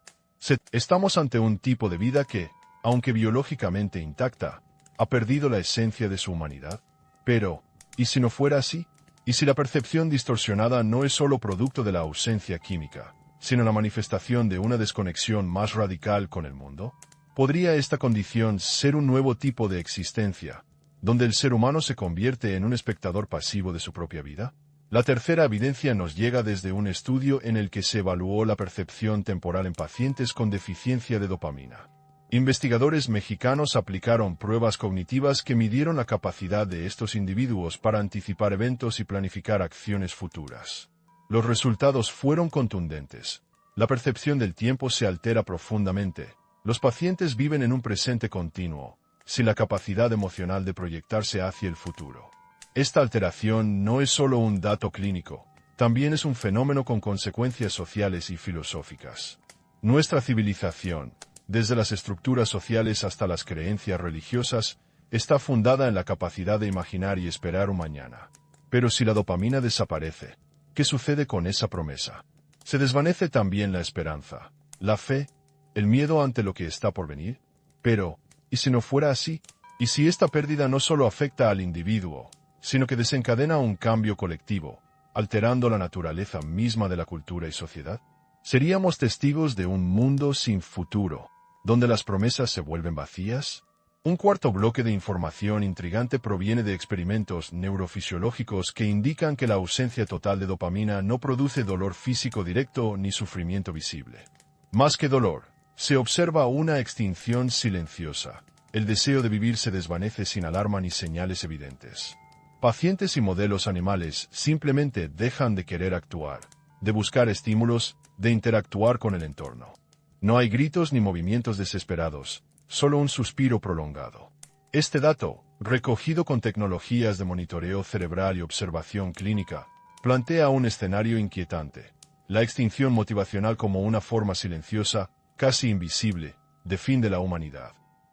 Estamos ante un tipo de vida que, aunque biológicamente intacta, ha perdido la esencia de su humanidad. Pero, ¿y si no fuera así? ¿Y si la percepción distorsionada no es solo producto de la ausencia química, sino la manifestación de una desconexión más radical con el mundo? ¿Podría esta condición ser un nuevo tipo de existencia, donde el ser humano se convierte en un espectador pasivo de su propia vida? La tercera evidencia nos llega desde un estudio en el que se evaluó la percepción temporal en pacientes con deficiencia de dopamina. Investigadores mexicanos aplicaron pruebas cognitivas que midieron la capacidad de estos individuos para anticipar eventos y planificar acciones futuras. Los resultados fueron contundentes. La percepción del tiempo se altera profundamente. Los pacientes viven en un presente continuo, sin la capacidad emocional de proyectarse hacia el futuro. Esta alteración no es solo un dato clínico, también es un fenómeno con consecuencias sociales y filosóficas. Nuestra civilización, desde las estructuras sociales hasta las creencias religiosas, está fundada en la capacidad de imaginar y esperar un mañana. Pero si la dopamina desaparece, ¿qué sucede con esa promesa? Se desvanece también la esperanza, la fe, el miedo ante lo que está por venir. Pero, ¿y si no fuera así? ¿Y si esta pérdida no solo afecta al individuo, sino que desencadena un cambio colectivo, alterando la naturaleza misma de la cultura y sociedad? ¿Seríamos testigos de un mundo sin futuro, donde las promesas se vuelven vacías? Un cuarto bloque de información intrigante proviene de experimentos neurofisiológicos que indican que la ausencia total de dopamina no produce dolor físico directo ni sufrimiento visible. Más que dolor, se observa una extinción silenciosa. El deseo de vivir se desvanece sin alarma ni señales evidentes. Pacientes y modelos animales simplemente dejan de querer actuar, de buscar estímulos, de interactuar con el entorno. No hay gritos ni movimientos desesperados, solo un suspiro prolongado. Este dato, recogido con tecnologías de monitoreo cerebral y observación clínica, plantea un escenario inquietante. La extinción motivacional como una forma silenciosa, casi invisible, de fin de la humanidad.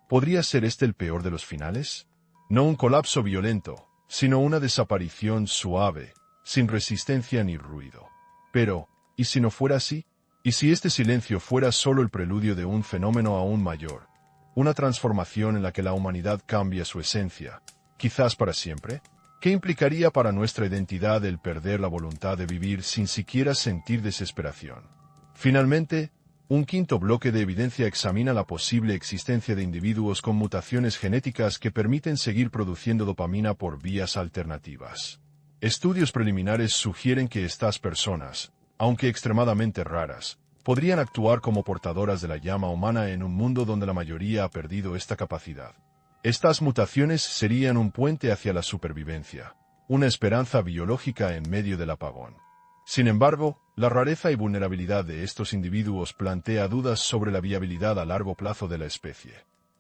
¿Podría ser este el peor de los finales? No un colapso violento, sino una desaparición suave, sin resistencia ni ruido. Pero, ¿y si no fuera así? ¿Y si este silencio fuera solo el preludio de un fenómeno aún mayor? Una transformación en la que la humanidad cambia su esencia, quizás para siempre. ¿Qué implicaría para nuestra identidad el perder la voluntad de vivir sin siquiera sentir desesperación? Finalmente, un quinto bloque de evidencia examina la posible existencia de individuos con mutaciones genéticas que permiten seguir produciendo dopamina por vías alternativas. Estudios preliminares sugieren que estas personas, aunque extremadamente raras, podrían actuar como portadoras de la llama humana en un mundo donde la mayoría ha perdido esta capacidad. Estas mutaciones serían un puente hacia la supervivencia, una esperanza biológica en medio del apagón. Sin embargo, la rareza y vulnerabilidad de estos individuos plantea dudas sobre la viabilidad a largo plazo de la especie.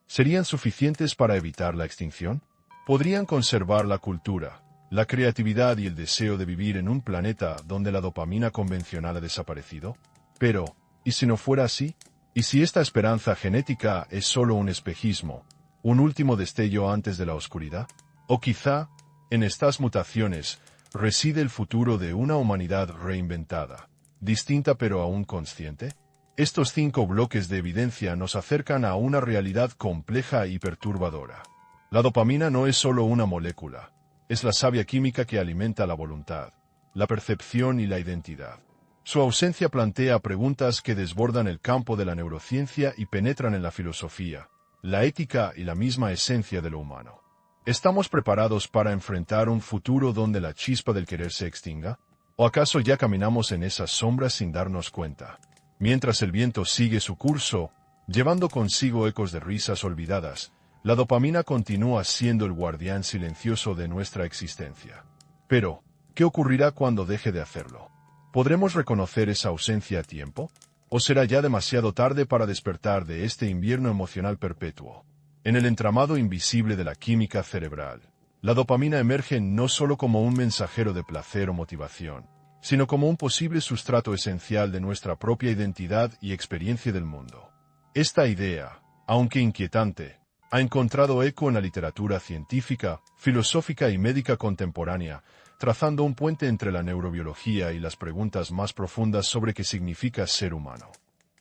¿Serían suficientes para evitar la extinción? ¿Podrían conservar la cultura, la creatividad y el deseo de vivir en un planeta donde la dopamina convencional ha desaparecido? Pero, ¿y si no fuera así? ¿Y si esta esperanza genética es solo un espejismo, un último destello antes de la oscuridad? O quizá, en estas mutaciones, reside el futuro de una humanidad reinventada, distinta pero aún consciente. Estos 5 bloques de evidencia nos acercan a una realidad compleja y perturbadora. La dopamina no es solo una molécula, es la savia química que alimenta la voluntad, la percepción y la identidad. Su ausencia plantea preguntas que desbordan el campo de la neurociencia y penetran en la filosofía, la ética y la misma esencia de lo humano. ¿Estamos preparados para enfrentar un futuro donde la chispa del querer se extinga? ¿O acaso ya caminamos en esas sombras sin darnos cuenta? Mientras el viento sigue su curso, llevando consigo ecos de risas olvidadas, la dopamina continúa siendo el guardián silencioso de nuestra existencia. Pero, ¿qué ocurrirá cuando deje de hacerlo? ¿Podremos reconocer esa ausencia a tiempo? ¿O será ya demasiado tarde para despertar de este invierno emocional perpetuo? En el entramado invisible de la química cerebral, la dopamina emerge no solo como un mensajero de placer o motivación, sino como un posible sustrato esencial de nuestra propia identidad y experiencia del mundo. Esta idea, aunque inquietante, ha encontrado eco en la literatura científica, filosófica y médica contemporánea, trazando un puente entre la neurobiología y las preguntas más profundas sobre qué significa ser humano.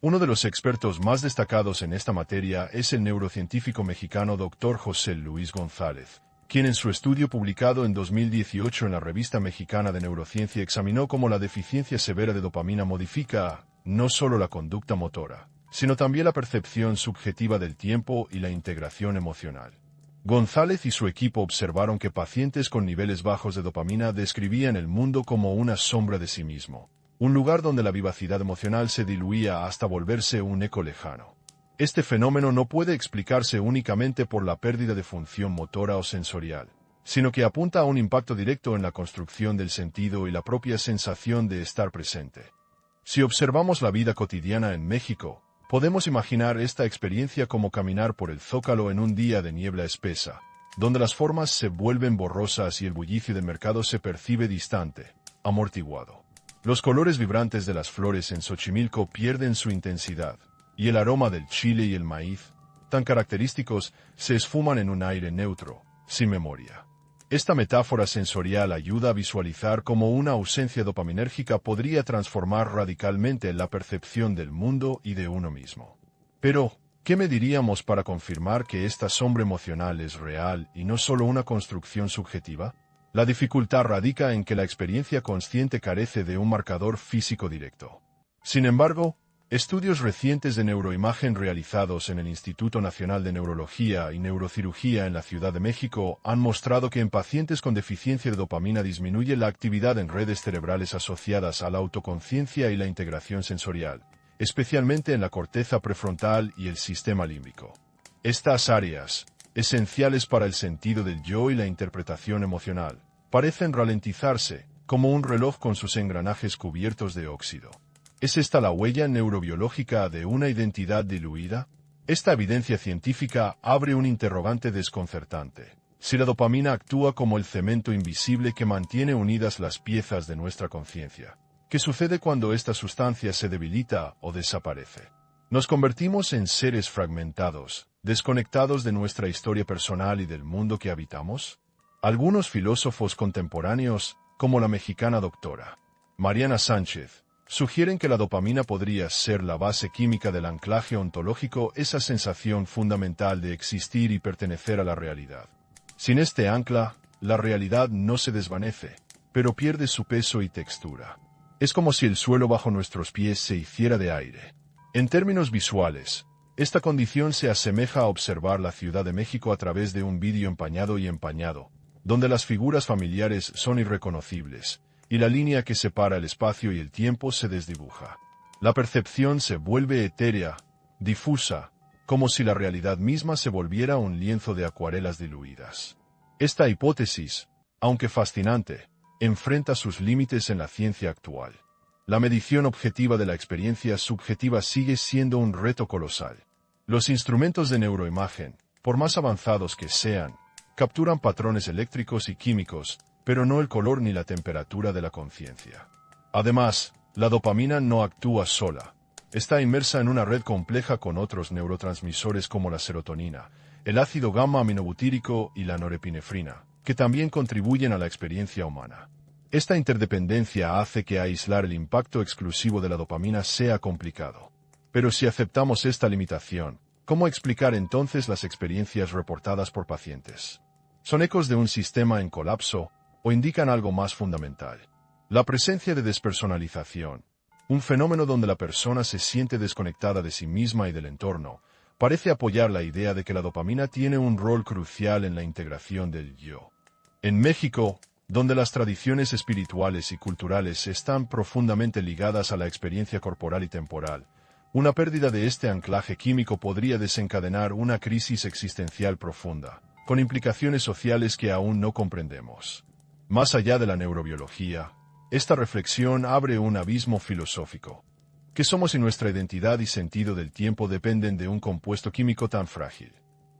Uno de los expertos más destacados en esta materia es el neurocientífico mexicano Dr. José Luis González, quien en su estudio publicado en 2018 en la Revista Mexicana de Neurociencia examinó cómo la deficiencia severa de dopamina modifica no solo la conducta motora, sino también la percepción subjetiva del tiempo y la integración emocional. González y su equipo observaron que pacientes con niveles bajos de dopamina describían el mundo como una sombra de sí mismo, un lugar donde la vivacidad emocional se diluía hasta volverse un eco lejano. Este fenómeno no puede explicarse únicamente por la pérdida de función motora o sensorial, sino que apunta a un impacto directo en la construcción del sentido y la propia sensación de estar presente. Si observamos la vida cotidiana en México, podemos imaginar esta experiencia como caminar por el Zócalo en un día de niebla espesa, donde las formas se vuelven borrosas y el bullicio del mercado se percibe distante, amortiguado. Los colores vibrantes de las flores en Xochimilco pierden su intensidad, y el aroma del chile y el maíz, tan característicos, se esfuman en un aire neutro, sin memoria. Esta metáfora sensorial ayuda a visualizar cómo una ausencia dopaminérgica podría transformar radicalmente la percepción del mundo y de uno mismo. Pero, ¿qué mediríamos para confirmar que esta sombra emocional es real y no solo una construcción subjetiva? La dificultad radica en que la experiencia consciente carece de un marcador físico directo. Sin embargo, estudios recientes de neuroimagen realizados en el Instituto Nacional de Neurología y Neurocirugía en la Ciudad de México han mostrado que en pacientes con deficiencia de dopamina disminuye la actividad en redes cerebrales asociadas a la autoconciencia y la integración sensorial, especialmente en la corteza prefrontal y el sistema límbico. Estas áreas, esenciales para el sentido del yo y la interpretación emocional, parecen ralentizarse, como un reloj con sus engranajes cubiertos de óxido. ¿Es esta la huella neurobiológica de una identidad diluida? Esta evidencia científica abre un interrogante desconcertante. Si la dopamina actúa como el cemento invisible que mantiene unidas las piezas de nuestra conciencia, ¿qué sucede cuando esta sustancia se debilita o desaparece? Nos convertimos en seres fragmentados, desconectados de nuestra historia personal y del mundo que habitamos. Algunos filósofos contemporáneos, como la mexicana doctora Mariana Sánchez, sugieren que la dopamina podría ser la base química del anclaje ontológico, esa sensación fundamental de existir y pertenecer a la realidad. Sin este ancla, la realidad no se desvanece, pero pierde su peso y textura. Es como si el suelo bajo nuestros pies se hiciera de aire. En términos visuales, esta condición se asemeja a observar la Ciudad de México a través de un vidrio empañado y empañado, donde las figuras familiares son irreconocibles, y la línea que separa el espacio y el tiempo se desdibuja. La percepción se vuelve etérea, difusa, como si la realidad misma se volviera un lienzo de acuarelas diluidas. Esta hipótesis, aunque fascinante, enfrenta sus límites en la ciencia actual. La medición objetiva de la experiencia subjetiva sigue siendo un reto colosal. Los instrumentos de neuroimagen, por más avanzados que sean, capturan patrones eléctricos y químicos, pero no el color ni la temperatura de la conciencia. Además, la dopamina no actúa sola. Está inmersa en una red compleja con otros neurotransmisores como la serotonina, el ácido gamma-aminobutírico y la norepinefrina, que también contribuyen a la experiencia humana. Esta interdependencia hace que aislar el impacto exclusivo de la dopamina sea complicado. Pero si aceptamos esta limitación, ¿cómo explicar entonces las experiencias reportadas por pacientes? ¿Son ecos de un sistema en colapso o indican algo más fundamental? La presencia de despersonalización, un fenómeno donde la persona se siente desconectada de sí misma y del entorno, parece apoyar la idea de que la dopamina tiene un rol crucial en la integración del yo. En México, donde las tradiciones espirituales y culturales están profundamente ligadas a la experiencia corporal y temporal, una pérdida de este anclaje químico podría desencadenar una crisis existencial profunda, con implicaciones sociales que aún no comprendemos. Más allá de la neurobiología, esta reflexión abre un abismo filosófico. ¿Qué somos si nuestra identidad y sentido del tiempo dependen de un compuesto químico tan frágil?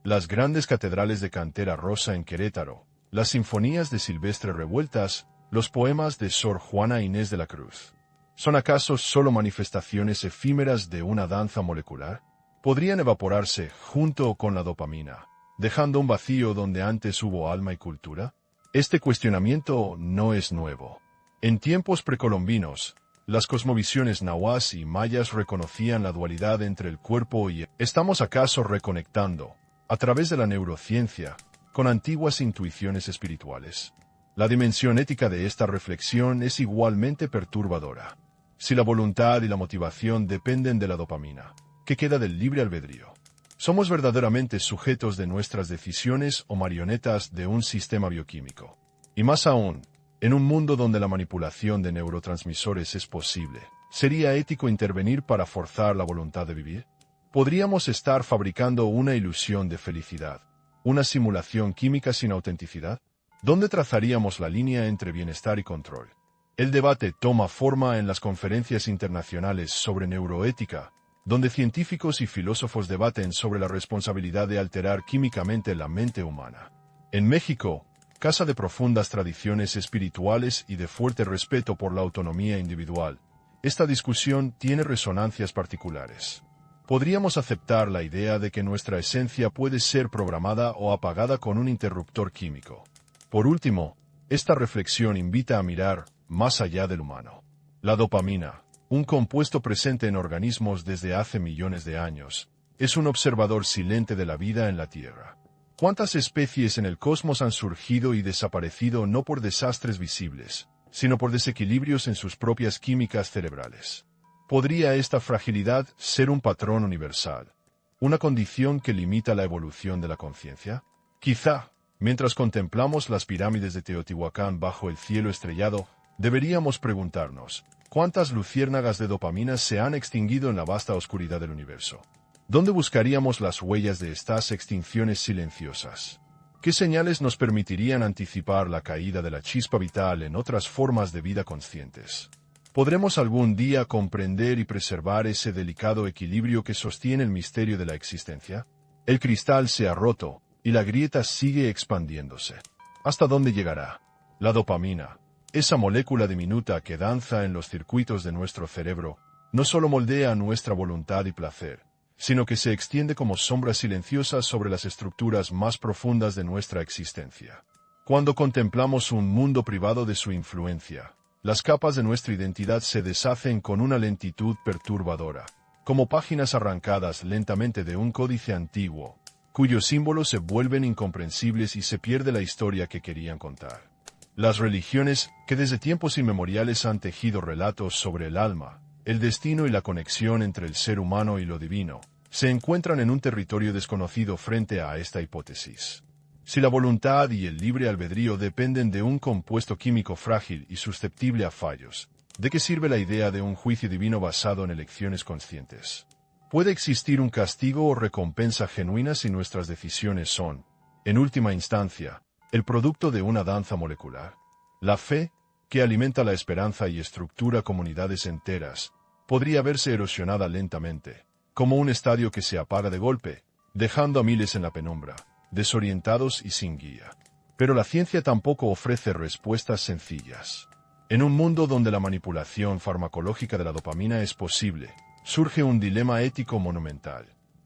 Las grandes catedrales de cantera rosa en Querétaro, las sinfonías de Silvestre Revueltas, los poemas de Sor Juana Inés de la Cruz, ¿son acaso solo manifestaciones efímeras de una danza molecular? ¿Podrían evaporarse junto con la dopamina, dejando un vacío donde antes hubo alma y cultura? Este cuestionamiento no es nuevo. En tiempos precolombinos, las cosmovisiones nahuas y mayas reconocían la dualidad entre el cuerpo y ¿estamos acaso reconectando, a través de la neurociencia, con antiguas intuiciones espirituales? La dimensión ética de esta reflexión es igualmente perturbadora. Si la voluntad y la motivación dependen de la dopamina, ¿qué queda del libre albedrío? ¿Somos verdaderamente sujetos de nuestras decisiones o marionetas de un sistema bioquímico? Y más aún, en un mundo donde la manipulación de neurotransmisores es posible, ¿sería ético intervenir para forzar la voluntad de vivir? ¿Podríamos estar fabricando una ilusión de felicidad, una simulación química sin autenticidad? ¿Dónde trazaríamos la línea entre bienestar y control? El debate toma forma en las conferencias internacionales sobre neuroética, donde científicos y filósofos debaten sobre la responsabilidad de alterar químicamente la mente humana. En México, casa de profundas tradiciones espirituales y de fuerte respeto por la autonomía individual, esta discusión tiene resonancias particulares. Podríamos aceptar la idea de que nuestra esencia puede ser programada o apagada con un interruptor químico. Por último, esta reflexión invita a mirar más allá del humano. La dopamina, un compuesto presente en organismos desde hace millones de años, es un observador silente de la vida en la Tierra. ¿Cuántas especies en el cosmos han surgido y desaparecido no por desastres visibles, sino por desequilibrios en sus propias químicas cerebrales? ¿Podría esta fragilidad ser un patrón universal, una condición que limita la evolución de la conciencia? Quizá, mientras contemplamos las pirámides de Teotihuacán bajo el cielo estrellado, deberíamos preguntarnos, ¿cuántas luciérnagas de dopamina se han extinguido en la vasta oscuridad del universo? ¿Dónde buscaríamos las huellas de estas extinciones silenciosas? ¿Qué señales nos permitirían anticipar la caída de la chispa vital en otras formas de vida conscientes? ¿Podremos algún día comprender y preservar ese delicado equilibrio que sostiene el misterio de la existencia? El cristal se ha roto, y la grieta sigue expandiéndose. ¿Hasta dónde llegará? La dopamina, esa molécula diminuta que danza en los circuitos de nuestro cerebro, no solo moldea nuestra voluntad y placer, sino que se extiende como sombra silenciosa sobre las estructuras más profundas de nuestra existencia. Cuando contemplamos un mundo privado de su influencia, las capas de nuestra identidad se deshacen con una lentitud perturbadora, como páginas arrancadas lentamente de un códice antiguo, cuyos símbolos se vuelven incomprensibles y se pierde la historia que querían contar. Las religiones, que desde tiempos inmemoriales han tejido relatos sobre el alma, el destino y la conexión entre el ser humano y lo divino, se encuentran en un territorio desconocido frente a esta hipótesis. Si la voluntad y el libre albedrío dependen de un compuesto químico frágil y susceptible a fallos, ¿de qué sirve la idea de un juicio divino basado en elecciones conscientes? ¿Puede existir un castigo o recompensa genuina si nuestras decisiones son, en última instancia, el producto de una danza molecular? La fe, que alimenta la esperanza y estructura comunidades enteras, podría verse erosionada lentamente, como un estadio que se apaga de golpe, dejando a miles en la penumbra, desorientados y sin guía. Pero la ciencia tampoco ofrece respuestas sencillas. En un mundo donde la manipulación farmacológica de la dopamina es posible, surge un dilema ético monumental.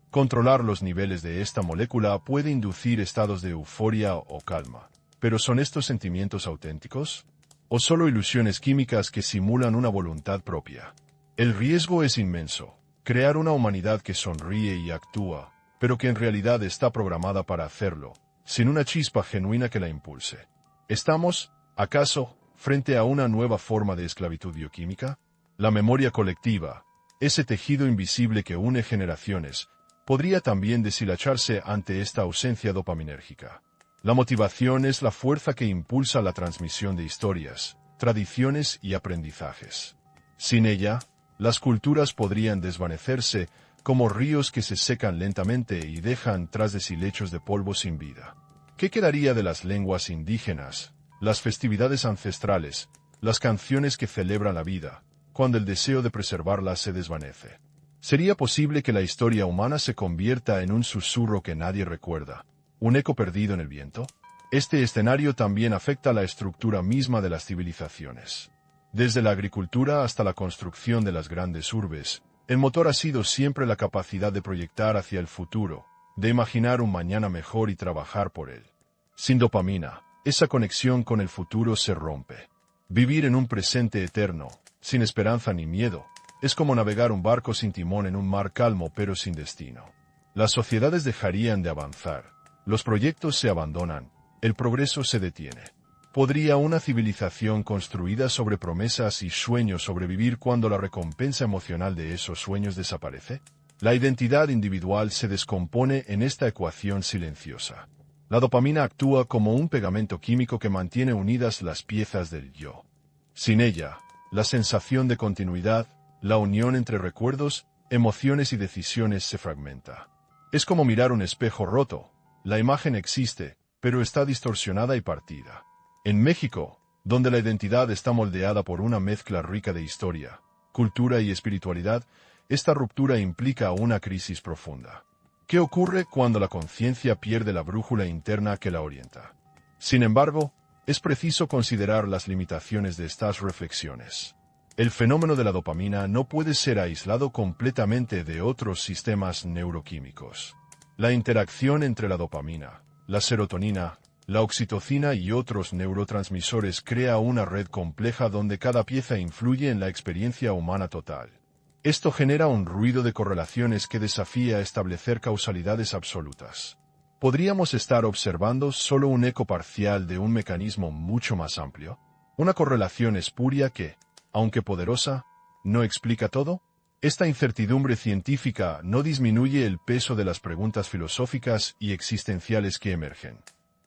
Controlar los niveles de esta molécula puede inducir estados de euforia o calma. ¿Pero son estos sentimientos auténticos? ¿O solo ilusiones químicas que simulan una voluntad propia? El riesgo es inmenso. Crear una humanidad que sonríe y actúa, pero que en realidad está programada para hacerlo, sin una chispa genuina que la impulse. ¿Estamos, acaso, frente a una nueva forma de esclavitud bioquímica? La memoria colectiva, ese tejido invisible que une generaciones, podría también deshilacharse ante esta ausencia dopaminérgica. La motivación es la fuerza que impulsa la transmisión de historias, tradiciones y aprendizajes. Sin ella, las culturas podrían desvanecerse como ríos que se secan lentamente y dejan tras de sí lechos de polvo sin vida. ¿Qué quedaría de las lenguas indígenas, las festividades ancestrales, las canciones que celebran la vida, cuando el deseo de preservarlas se desvanece? ¿Sería posible que la historia humana se convierta en un susurro que nadie recuerda, un eco perdido en el viento? Este escenario también afecta la estructura misma de las civilizaciones. Desde la agricultura hasta la construcción de las grandes urbes, el motor ha sido siempre la capacidad de proyectar hacia el futuro, de imaginar un mañana mejor y trabajar por él. Sin dopamina, esa conexión con el futuro se rompe. Vivir en un presente eterno, sin esperanza ni miedo, es como navegar un barco sin timón en un mar calmo pero sin destino. Las sociedades dejarían de avanzar, los proyectos se abandonan, el progreso se detiene. ¿Podría una civilización construida sobre promesas y sueños sobrevivir cuando la recompensa emocional de esos sueños desaparece? La identidad individual se descompone en esta ecuación silenciosa. La dopamina actúa como un pegamento químico que mantiene unidas las piezas del yo. Sin ella, la sensación de continuidad, la unión entre recuerdos, emociones y decisiones se fragmenta. Es como mirar un espejo roto. La imagen existe, pero está distorsionada y partida. En México, donde la identidad está moldeada por una mezcla rica de historia, cultura y espiritualidad, esta ruptura implica una crisis profunda. ¿Qué ocurre cuando la conciencia pierde la brújula interna que la orienta? Sin embargo, es preciso considerar las limitaciones de estas reflexiones. El fenómeno de la dopamina no puede ser aislado completamente de otros sistemas neuroquímicos. La interacción entre la dopamina, la serotonina, la oxitocina y otros neurotransmisores crea una red compleja donde cada pieza influye en la experiencia humana total. Esto genera un ruido de correlaciones que desafía establecer causalidades absolutas. ¿Podríamos estar observando solo un eco parcial de un mecanismo mucho más amplio? ¿Una correlación espuria que, aunque poderosa, no explica todo? Esta incertidumbre científica no disminuye el peso de las preguntas filosóficas y existenciales que emergen.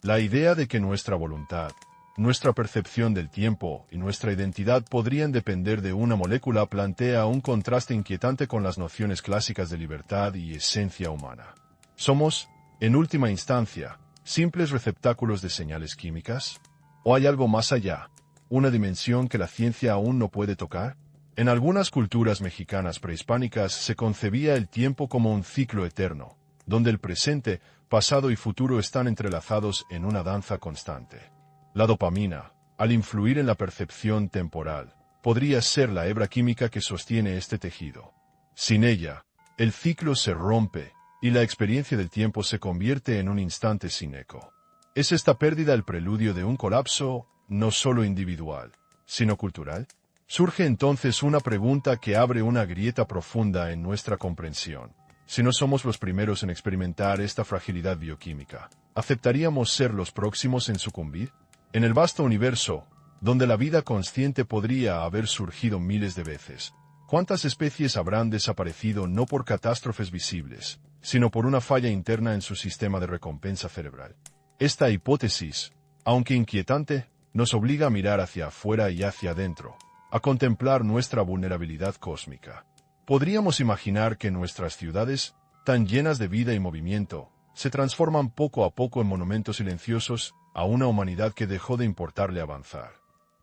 La idea de que nuestra voluntad, nuestra percepción del tiempo y nuestra identidad podrían depender de una molécula plantea un contraste inquietante con las nociones clásicas de libertad y esencia humana. ¿Somos, en última instancia, simples receptáculos de señales químicas? ¿O hay algo más allá, una dimensión que la ciencia aún no puede tocar? En algunas culturas mexicanas prehispánicas se concebía el tiempo como un ciclo eterno, donde el presente, pasado y futuro están entrelazados en una danza constante. La dopamina, al influir en la percepción temporal, podría ser la hebra química que sostiene este tejido. Sin ella, el ciclo se rompe y la experiencia del tiempo se convierte en un instante sin eco. ¿Es esta pérdida el preludio de un colapso, no solo individual, sino cultural? Surge entonces una pregunta que abre una grieta profunda en nuestra comprensión. Si no somos los primeros en experimentar esta fragilidad bioquímica, ¿aceptaríamos ser los próximos en sucumbir? En el vasto universo, donde la vida consciente podría haber surgido miles de veces, ¿cuántas especies habrán desaparecido no por catástrofes visibles, sino por una falla interna en su sistema de recompensa cerebral? Esta hipótesis, aunque inquietante, nos obliga a mirar hacia afuera y hacia adentro, a contemplar nuestra vulnerabilidad cósmica. ¿Podríamos imaginar que nuestras ciudades, tan llenas de vida y movimiento, se transforman poco a poco en monumentos silenciosos a una humanidad que dejó de importarle avanzar?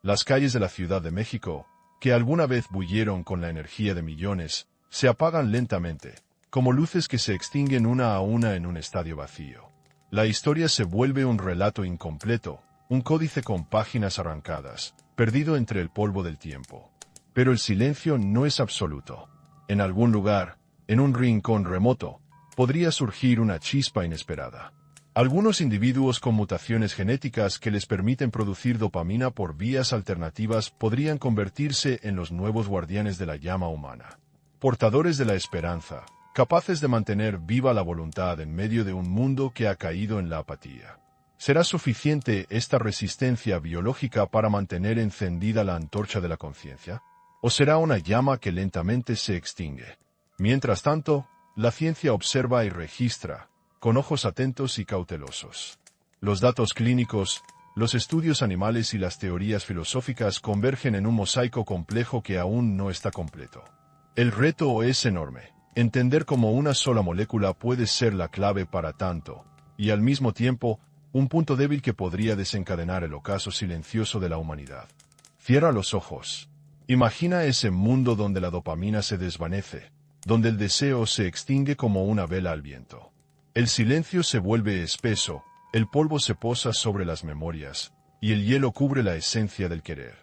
Las calles de la Ciudad de México, que alguna vez bullieron con la energía de millones, se apagan lentamente, como luces que se extinguen una a una en un estadio vacío. La historia se vuelve un relato incompleto, un códice con páginas arrancadas, perdido entre el polvo del tiempo. Pero el silencio no es absoluto. En algún lugar, en un rincón remoto, podría surgir una chispa inesperada. Algunos individuos con mutaciones genéticas que les permiten producir dopamina por vías alternativas podrían convertirse en los nuevos guardianes de la llama humana. Portadores de la esperanza, capaces de mantener viva la voluntad en medio de un mundo que ha caído en la apatía. ¿Será suficiente esta resistencia biológica para mantener encendida la antorcha de la conciencia? ¿O será una llama que lentamente se extingue? Mientras tanto, la ciencia observa y registra, con ojos atentos y cautelosos. Los datos clínicos, los estudios animales y las teorías filosóficas convergen en un mosaico complejo que aún no está completo. El reto es enorme. Entender cómo una sola molécula puede ser la clave para tanto, y al mismo tiempo, un punto débil que podría desencadenar el ocaso silencioso de la humanidad. Cierra los ojos. Imagina ese mundo donde la dopamina se desvanece, donde el deseo se extingue como una vela al viento. El silencio se vuelve espeso, el polvo se posa sobre las memorias, y el hielo cubre la esencia del querer.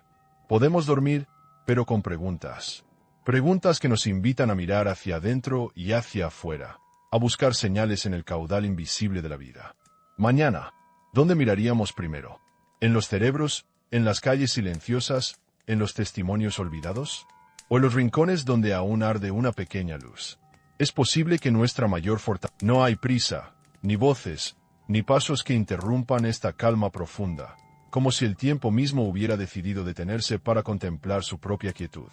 Podemos dormir, pero con preguntas. Preguntas que nos invitan a mirar hacia adentro y hacia afuera, a buscar señales en el caudal invisible de la vida. Mañana, ¿dónde miraríamos primero? ¿En los cerebros? ¿En las calles silenciosas? ¿En los testimonios olvidados? ¿O en los rincones donde aún arde una pequeña luz? Es posible que nuestra mayor fortaleza... No hay prisa, ni voces, ni pasos que interrumpan esta calma profunda, como si el tiempo mismo hubiera decidido detenerse para contemplar su propia quietud.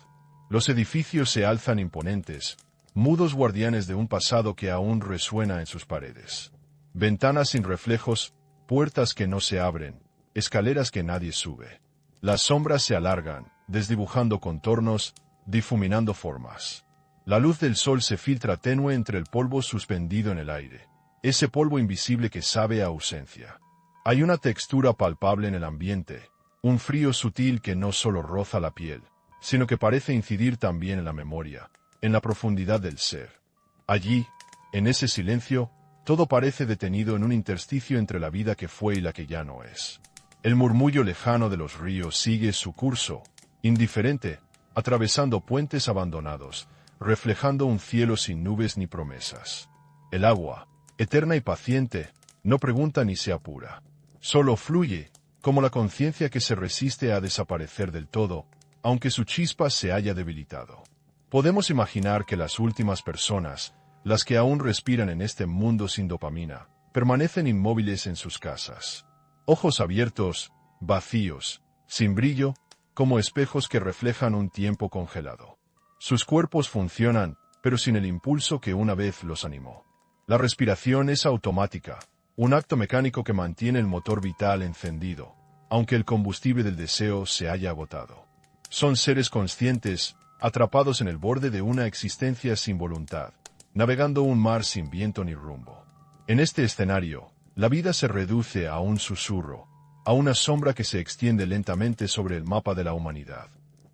Los edificios se alzan imponentes, mudos guardianes de un pasado que aún resuena en sus paredes. Ventanas sin reflejos, puertas que no se abren, escaleras que nadie sube. Las sombras se alargan, desdibujando contornos, difuminando formas. La luz del sol se filtra tenue entre el polvo suspendido en el aire, ese polvo invisible que sabe a ausencia. Hay una textura palpable en el ambiente, un frío sutil que no solo roza la piel, sino que parece incidir también en la memoria, en la profundidad del ser. Allí, en ese silencio, todo parece detenido en un intersticio entre la vida que fue y la que ya no es. El murmullo lejano de los ríos sigue su curso, indiferente, atravesando puentes abandonados, reflejando un cielo sin nubes ni promesas. El agua, eterna y paciente, no pregunta ni se apura. Solo fluye, como la conciencia que se resiste a desaparecer del todo, aunque su chispa se haya debilitado. Podemos imaginar que las últimas personas, las que aún respiran en este mundo sin dopamina, permanecen inmóviles en sus casas. Ojos abiertos, vacíos, sin brillo, como espejos que reflejan un tiempo congelado. Sus cuerpos funcionan, pero sin el impulso que una vez los animó. La respiración es automática, un acto mecánico que mantiene el motor vital encendido, aunque el combustible del deseo se haya agotado. Son seres conscientes, atrapados en el borde de una existencia sin voluntad, navegando un mar sin viento ni rumbo. En este escenario, la vida se reduce a un susurro, a una sombra que se extiende lentamente sobre el mapa de la humanidad.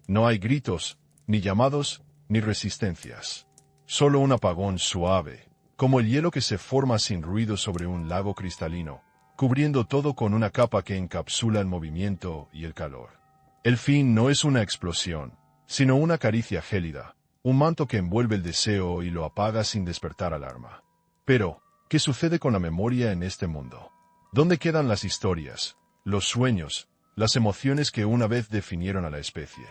No hay gritos, ni llamados, ni resistencias. Solo un apagón suave, como el hielo que se forma sin ruido sobre un lago cristalino, cubriendo todo con una capa que encapsula el movimiento y el calor. El fin no es una explosión, sino una caricia gélida, un manto que envuelve el deseo y lo apaga sin despertar alarma. Pero, ¿qué sucede con la memoria en este mundo? ¿Dónde quedan las historias, los sueños, las emociones que una vez definieron a la especie?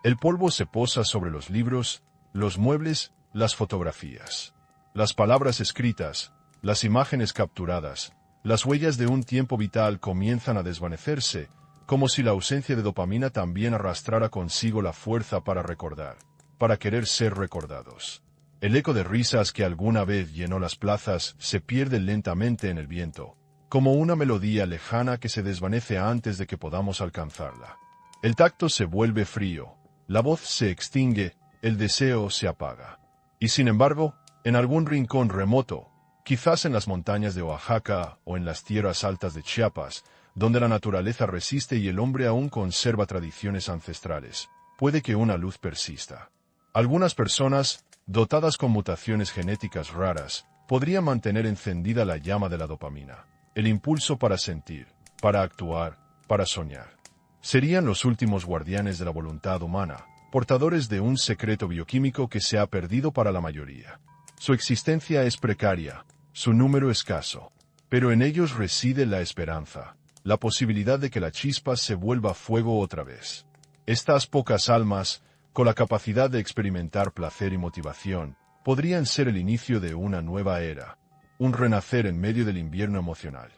El polvo se posa sobre los libros, los muebles, las fotografías. Las palabras escritas, las imágenes capturadas, las huellas de un tiempo vital comienzan a desvanecerse, como si la ausencia de dopamina también arrastrara consigo la fuerza para recordar, para querer ser recordados. El eco de risas que alguna vez llenó las plazas se pierde lentamente en el viento, como una melodía lejana que se desvanece antes de que podamos alcanzarla. El tacto se vuelve frío, la voz se extingue, el deseo se apaga. Y sin embargo, en algún rincón remoto, quizás en las montañas de Oaxaca o en las tierras altas de Chiapas, donde la naturaleza resiste y el hombre aún conserva tradiciones ancestrales, puede que una luz persista. Algunas personas, dotadas con mutaciones genéticas raras, podrían mantener encendida la llama de la dopamina, el impulso para sentir, para actuar, para soñar. Serían los últimos guardianes de la voluntad humana, portadores de un secreto bioquímico que se ha perdido para la mayoría. Su existencia es precaria, su número escaso, pero en ellos reside la esperanza, la posibilidad de que la chispa se vuelva fuego otra vez. Estas pocas almas, con la capacidad de experimentar placer y motivación, podrían ser el inicio de una nueva era, un renacer en medio del invierno emocional.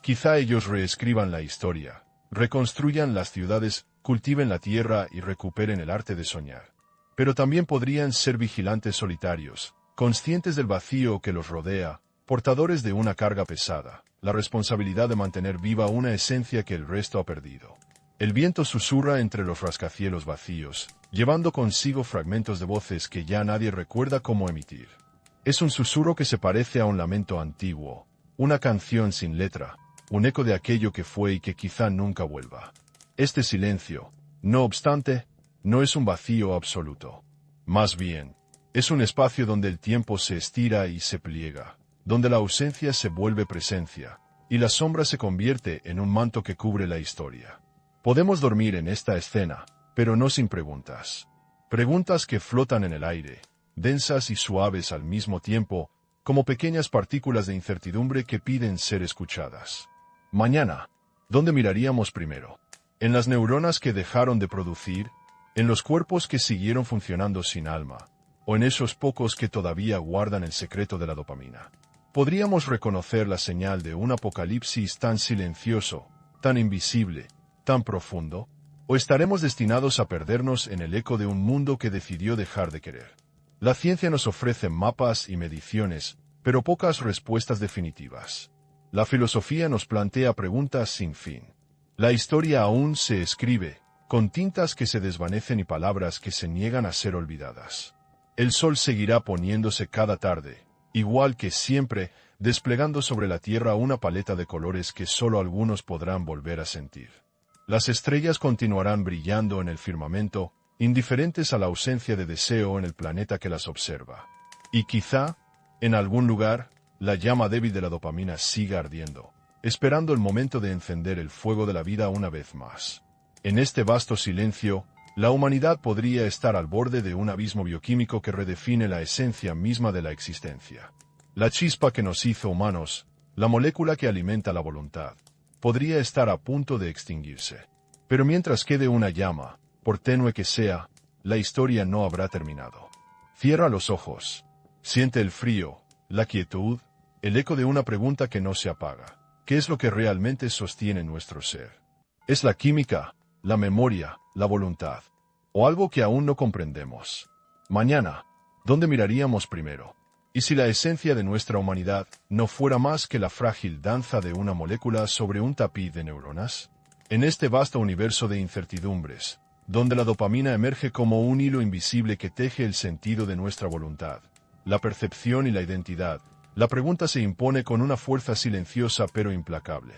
Quizá ellos reescriban la historia, reconstruyan las ciudades, cultiven la tierra y recuperen el arte de soñar. Pero también podrían ser vigilantes solitarios, conscientes del vacío que los rodea, portadores de una carga pesada, la responsabilidad de mantener viva una esencia que el resto ha perdido. El viento susurra entre los rascacielos vacíos, llevando consigo fragmentos de voces que ya nadie recuerda cómo emitir. Es un susurro que se parece a un lamento antiguo, una canción sin letra, un eco de aquello que fue y que quizá nunca vuelva. Este silencio, no obstante, no es un vacío absoluto. Más bien, es un espacio donde el tiempo se estira y se pliega, donde la ausencia se vuelve presencia, y la sombra se convierte en un manto que cubre la historia. Podemos dormir en esta escena, pero no sin preguntas. Preguntas que flotan en el aire, densas y suaves al mismo tiempo, como pequeñas partículas de incertidumbre que piden ser escuchadas. Mañana, ¿dónde miraríamos primero? ¿En las neuronas que dejaron de producir? ¿En los cuerpos que siguieron funcionando sin alma? ¿O en esos pocos que todavía guardan el secreto de la dopamina? ¿Podríamos reconocer la señal de un apocalipsis tan silencioso, tan invisible, tan profundo? ¿O estaremos destinados a perdernos en el eco de un mundo que decidió dejar de querer? La ciencia nos ofrece mapas y mediciones, pero pocas respuestas definitivas. La filosofía nos plantea preguntas sin fin. La historia aún se escribe, con tintas que se desvanecen y palabras que se niegan a ser olvidadas. El sol seguirá poniéndose cada tarde, igual que siempre, desplegando sobre la tierra una paleta de colores que solo algunos podrán volver a sentir. Las estrellas continuarán brillando en el firmamento, indiferentes a la ausencia de deseo en el planeta que las observa. Y quizá, en algún lugar, la llama débil de la dopamina siga ardiendo, esperando el momento de encender el fuego de la vida una vez más. En este vasto silencio, la humanidad podría estar al borde de un abismo bioquímico que redefine la esencia misma de la existencia. La chispa que nos hizo humanos, la molécula que alimenta la voluntad, podría estar a punto de extinguirse. Pero mientras quede una llama, por tenue que sea, la historia no habrá terminado. Cierra los ojos. Siente el frío, la quietud, el eco de una pregunta que no se apaga. ¿Qué es lo que realmente sostiene nuestro ser? ¿Es la química, la memoria, la voluntad, o algo que aún no comprendemos? Mañana, ¿dónde miraríamos primero? ¿Y si la esencia de nuestra humanidad no fuera más que la frágil danza de una molécula sobre un tapiz de neuronas? En este vasto universo de incertidumbres, donde la dopamina emerge como un hilo invisible que teje el sentido de nuestra voluntad, la percepción y la identidad, la pregunta se impone con una fuerza silenciosa pero implacable.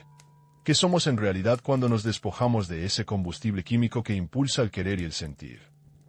¿Qué somos en realidad cuando nos despojamos de ese combustible químico que impulsa el querer y el sentir?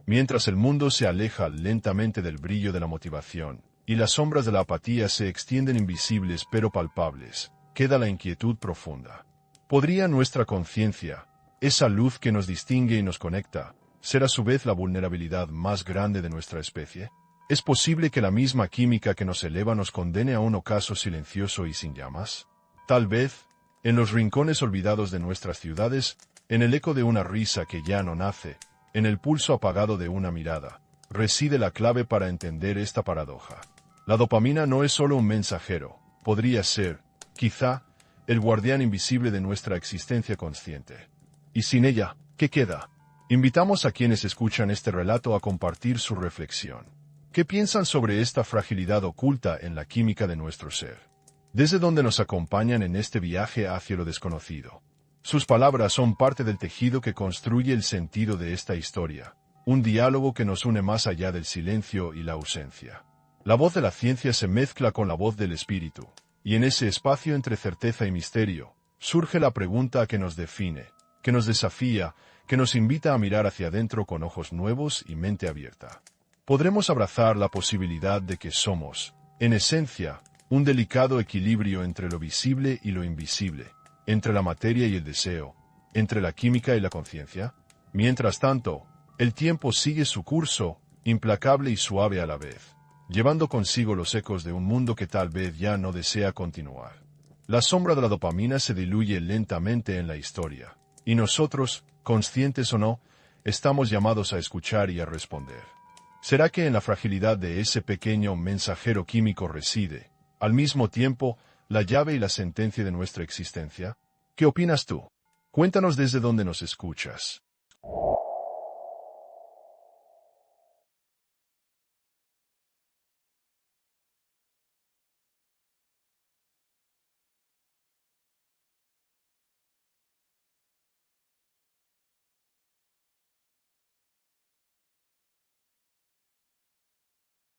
Mientras el mundo se aleja lentamente del brillo de la motivación, y las sombras de la apatía se extienden invisibles pero palpables, queda la inquietud profunda. ¿Podría nuestra conciencia, esa luz que nos distingue y nos conecta, ser a su vez la vulnerabilidad más grande de nuestra especie? ¿Es posible que la misma química que nos eleva nos condene a un ocaso silencioso y sin llamas? Tal vez, en los rincones olvidados de nuestras ciudades, en el eco de una risa que ya no nace, en el pulso apagado de una mirada, reside la clave para entender esta paradoja. La dopamina no es solo un mensajero, podría ser, quizá, el guardián invisible de nuestra existencia consciente. Y sin ella, ¿qué queda? Invitamos a quienes escuchan este relato a compartir su reflexión. ¿Qué piensan sobre esta fragilidad oculta en la química de nuestro ser? ¿Desde dónde nos acompañan en este viaje hacia lo desconocido? Sus palabras son parte del tejido que construye el sentido de esta historia, un diálogo que nos une más allá del silencio y la ausencia. La voz de la ciencia se mezcla con la voz del espíritu, y en ese espacio entre certeza y misterio, surge la pregunta que nos define, que nos desafía, que nos invita a mirar hacia adentro con ojos nuevos y mente abierta. Podremos abrazar la posibilidad de que somos, en esencia, un delicado equilibrio entre lo visible y lo invisible, entre la materia y el deseo, entre la química y la conciencia. Mientras tanto, el tiempo sigue su curso, implacable y suave a la vez, llevando consigo los ecos de un mundo que tal vez ya no desea continuar. La sombra de la dopamina se diluye lentamente en la historia, y nosotros, conscientes o no, estamos llamados a escuchar y a responder. ¿Será que en la fragilidad de ese pequeño mensajero químico reside, al mismo tiempo, la llave y la sentencia de nuestra existencia? ¿Qué opinas tú? Cuéntanos desde dónde nos escuchas.